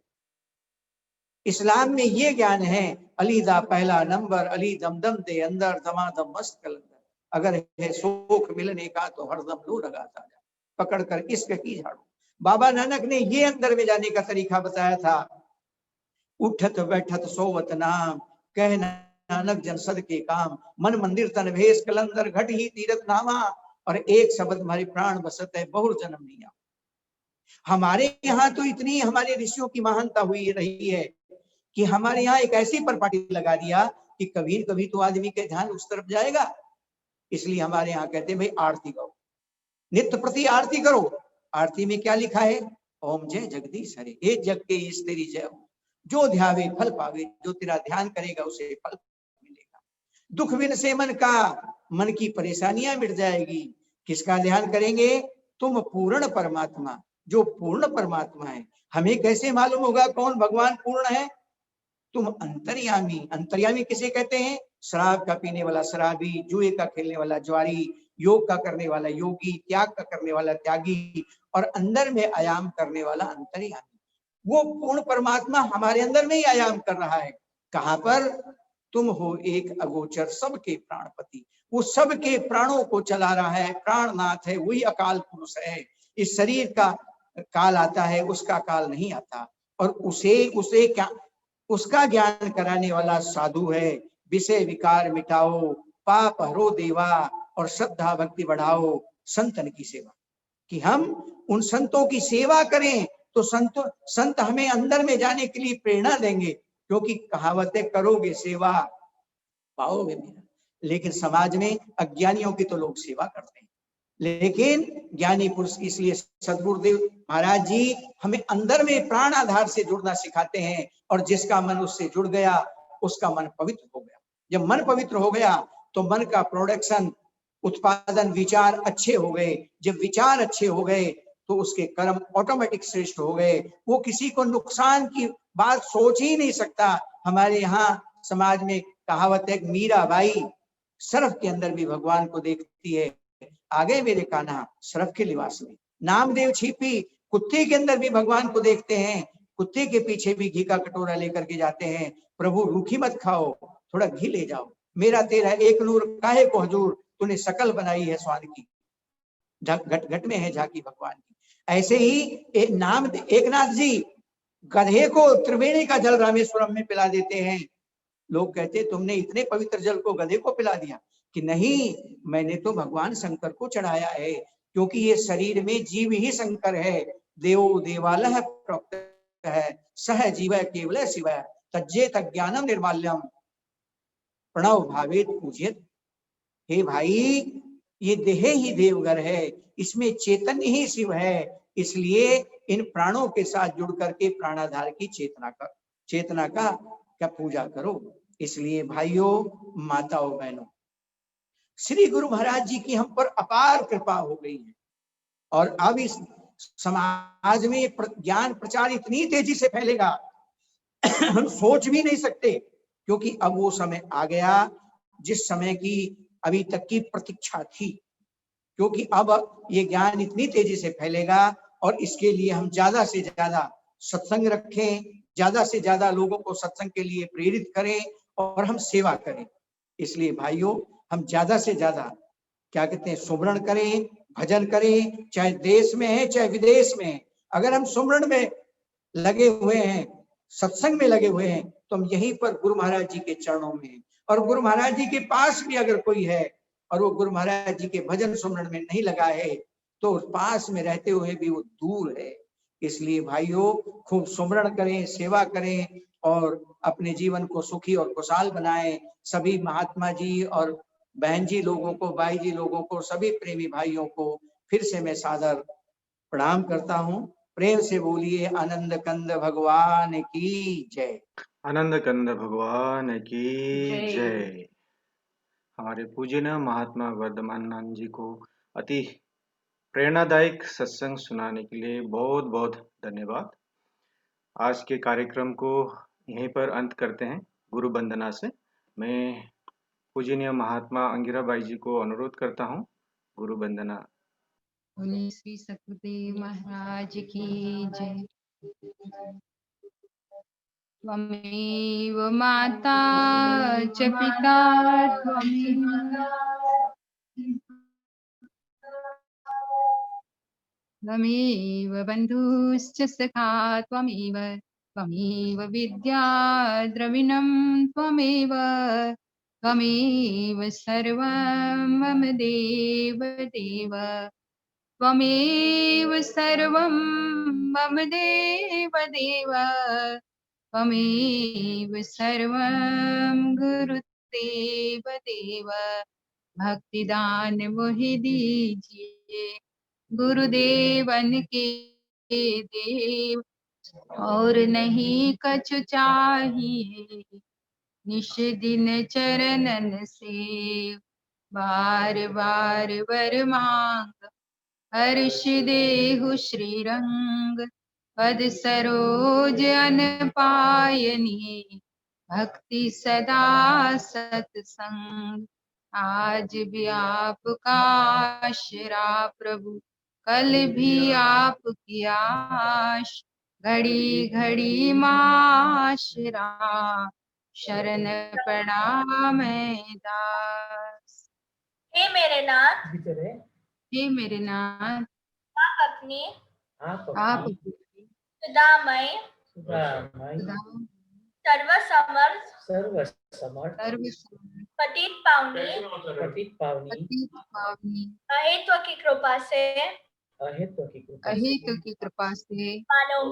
इस्लाम में ये ज्ञान है, अलीदा पहला नंबर, अली दमदम दे अंदर, दमादम मस्त कलंदर। अगर है सुख मिलने का तो हरदम लो लगाता जा, पकड़ कर इश्क की झाड़ू। बाबा नानक ने ये अंदर में जाने का तरीका बताया था। उठत बैठत सोवत नाम, कह नानक जन सद के काम, मन मंदिर तन भेष कलंदर, घट ही तीरथ नामा, और एक शब्द हमारे प्राण बसत है, बहुर जन्म नहीं आ। हमारे यहाँ तो इतनी हमारे ऋषियों की महानता हुई रही है कि हमारे यहाँ एक ऐसी परपाटी लगा दिया कि कभी कभी तो आदमी के ध्यान उस तरफ जाएगा। इसलिए हमारे यहाँ कहते हैं भाई आरती करो, नित्य प्रति आरती करो। आरती में क्या लिखा है? ओम जय जगदीश हरे, हे जग के ईश तेरी जय हो, जो ध्यावे फल पावे, जो तेरा ध्यान करेगा उसे फल मिलेगा। दुख विन से मन का, मन की परेशानियां मिट जाएगी। किसका ध्यान करेंगे? तुम पूर्ण परमात्मा, जो पूर्ण परमात्मा है। हमें कैसे मालूम होगा कौन भगवान पूर्ण है? तुम अंतर्यामी। अंतर्यामी किसे कहते हैं? शराब का पीने वाला शराबी, जुए का खेलने वाला ज्वारी, योग का करने वाला योगी, त्याग का करने वाला त्यागी, और अंदर में आयाम करने वाला अंतर्यामी। वो पूर्ण परमात्मा हमारे अंदर में ही आयाम कर रहा है। कहां पर? तुम हो एक अगोचर सबके प्राणपति, वो सबके प्राणों को चला रहा है, प्राणनाथ है, वही अकाल पुरुष है। इस शरीर का काल आता है, उसका काल नहीं आता। और उसे क्या, उसका ज्ञान कराने वाला साधु है। विषय विकार मिटाओ, पाप हरो देवा, और श्रद्धा भक्ति बढ़ाओ, संतन की सेवा। कि हम उन संतों की सेवा करें तो संत हमें अंदर में जाने के लिए प्रेरणा देंगे, क्योंकि कहावत है करोगे सेवा पाओगे मेरा। लेकिन समाज में अज्ञानियों की तो लोग सेवा करते हैं, लेकिन ज्ञानी पुरुष की। इसलिए सदगुरुदेव महाराज जी हमें अंदर में प्राण आधार से जुड़ना सिखाते हैं, और जिसका मन उससे जुड़ गया उसका मन पवित्र हो गया। जब मन पवित्र हो गया तो मन का प्रोडक्शन, उत्पादन, विचार अच्छे हो गए। जब विचार अच्छे हो गए तो उसके कर्म ऑटोमेटिक श्रेष्ठ हो गए। वो किसी को नुकसान की बात सोच ही नहीं सकता। हमारे यहाँ समाज में कहावत है, मीराबाई सरफ के अंदर भी भगवान को देखती है। आगे मेरे कान्हा सरफ के लिबास में। नामदेव छिपी कुत्ते के अंदर भी भगवान को देखते हैं, कुत्ते के पीछे भी घी का कटोरा लेकर के जाते हैं। प्रभु रूखी मत खाओ, थोड़ा घी ले जाओ, मेरा तेरा एक नूर काहे को हजूर, तूने शकल बनाई है स्वाद की, घट घट में है झांकी भगवान की। ऐसे ही एक नाम एकनाथ जी गधे को त्रिवेणी का जल रामेश्वरम में पिला देते हैं। लोग कहते तुमने इतने पवित्र जल को गधे को पिला दिया, कि नहीं, मैंने तो भगवान शंकर को चढ़ाया है, क्योंकि ये शरीर में जीव ही शंकर है। देवो देवालय प्रोक्त है, सह जीव केवल शिव तज्जेत ज्ञानम निर्माल्यम प्रणव भावेत पूजित। हे भाई, ये देह ही देवघर है, इसमें चैतन्य ही शिव है, इसलिए इन प्राणों के साथ जुड़ करके प्राणाधार की चेतना का क्या पूजा करो। इसलिए भाइयों, माताओं, बहनों, श्री गुरु महाराज जी की हम पर अपार कृपा हो गई है, और अब इस समाज में ज्ञान प्रचार इतनी तेजी से फैलेगा हम सोच भी नहीं सकते, क्योंकि अब वो समय आ गया जिस समय की अभी तक की प्रतीक्षा थी, क्योंकि अब ये ज्ञान इतनी तेजी से फैलेगा, और इसके लिए हम ज्यादा से ज्यादा सत्संग रखें, ज्यादा से ज्यादा लोगों को सत्संग के लिए प्रेरित करें, और हम सेवा करें। इसलिए भाइयों, हम ज्यादा से ज्यादा क्या कहते हैं, सुमरण करें, भजन करें, चाहे देश में है चाहे विदेश में है। अगर हम सुमरण में लगे हुए हैं, सत्संग में लगे हुए हैं, तो हम यहीं पर गुरु महाराज जी के चरणों में, और गुरु महाराज जी के पास भी अगर कोई है और वो गुरु महाराज जी के भजन सुमरण में नहीं लगा है, तो पास में रहते हुए भी वो दूर है। इसलिए भाइयों, खूब सुमरण करें, सेवा करें, और अपने जीवन को सुखी और खुशहाल बनाएं। सभी महात्मा जी और बहन जी लोगों को, भाई जी लोगों को, सभी प्रेमी भाइयों को फिर से मैं सादर प्रणाम करता हूँ। प्रेम से बोलिए आनंद कंद भगवान की जय। आनंद कंद भगवान की जय। जय। हमारे पूजनीय महात्मा वर्धमानंद जी को अति प्रेरणादायक सत्संग सुनाने के लिए बहुत बहुत धन्यवाद। आज के कार्यक्रम को यहीं पर अंत करते हैं गुरु वंदना से। मैं पूजनीय महात्मा अंगिरा बाई जी को अनुरोध करता हूँ, गुरु वंदना। बोले श्री सतगुरुदेव महाराज की जय। त्वमेव माता च पिता त्वमेव बन्धुश्च सखा त्वमेव विद्या द्रविणं त्वमेव सर्वं मम देव देव त्वमेव सर्वं मम देव देव त्वमेव सर्वं गुरुदेव देव भक्तिदान मोहि दीजिए गुरुदेवन के देव और नहीं कछु चाहिए निश दिन चरणन से बार बार वर मांग हर्ष देहु श्री रंग पद सरोज अन पायनी भक्ति सदा सत्संग आज भी आपका आशरा प्रभु कल भी आपकी आश घड़ी घड़ी माशरा शरण प्रणाम दास। हे मेरे नाथ, हे मेरे नाथ, आप अपनी आप सुधामय सर्वसमर्थ पतित पावनी अहेतु की कृपा से मानव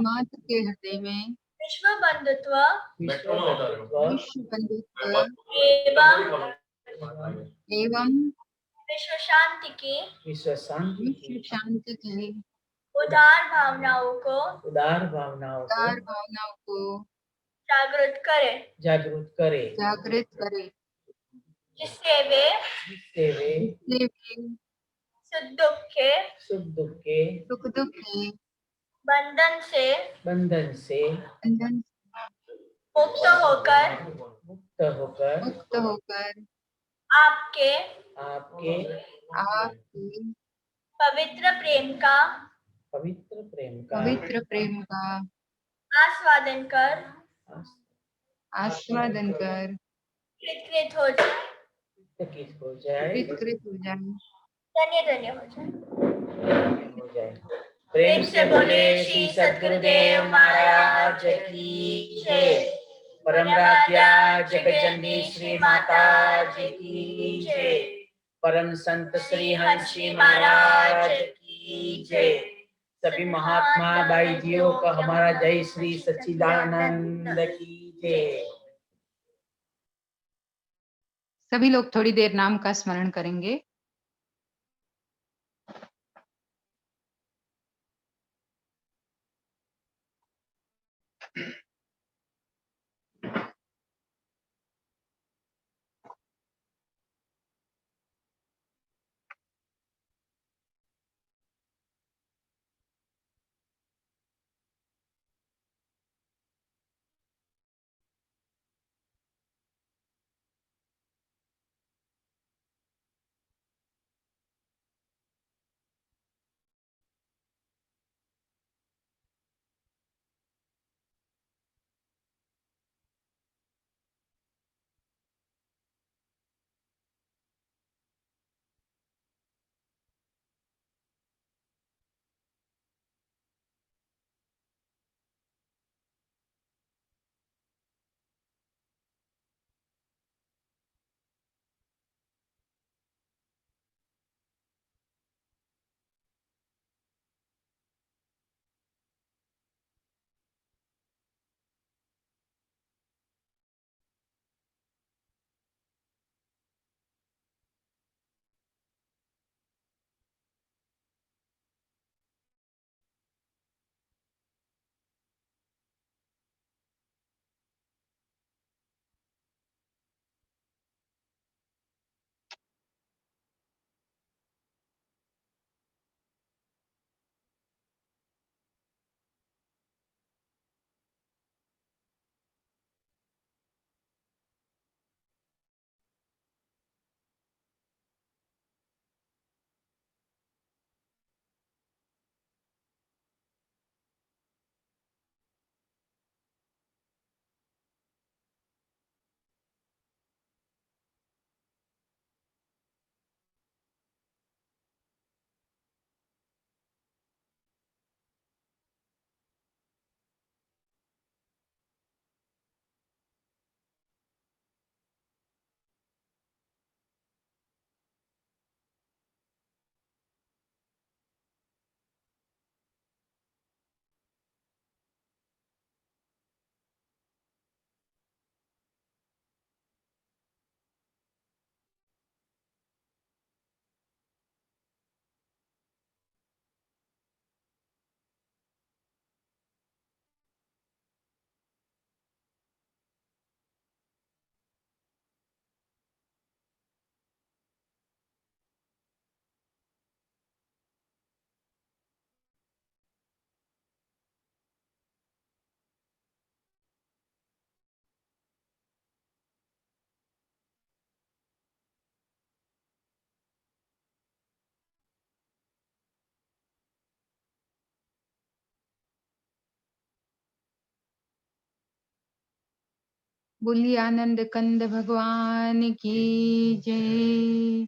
मात्र के हृदय में विश्व बंधुत्व एवं विश्व शांति की उदार भावनाओं को जागृत करे जिससे वे सुख दुख के बंधन से मुक्त होकर आपके पवित्र प्रेम का आस्वादन कर आस्वादन कर कृत हो जाए, कृत हो जाए। धन्य धन्य हो जाए। हो जाए। प्रेम से बोले श्री सद्गुरुदेव महाराज की जय। परम राज्या जगजननी श्री माता जी की जय। परम संत श्री हंस जी महाराज की जय। सभी महात्मा भाई जियों का हमारा जय श्री सच्चिदानंद की जय। सभी लोग थोड़ी देर नाम का स्मरण करेंगे। बोलिए आनंद कंद भगवान की जय।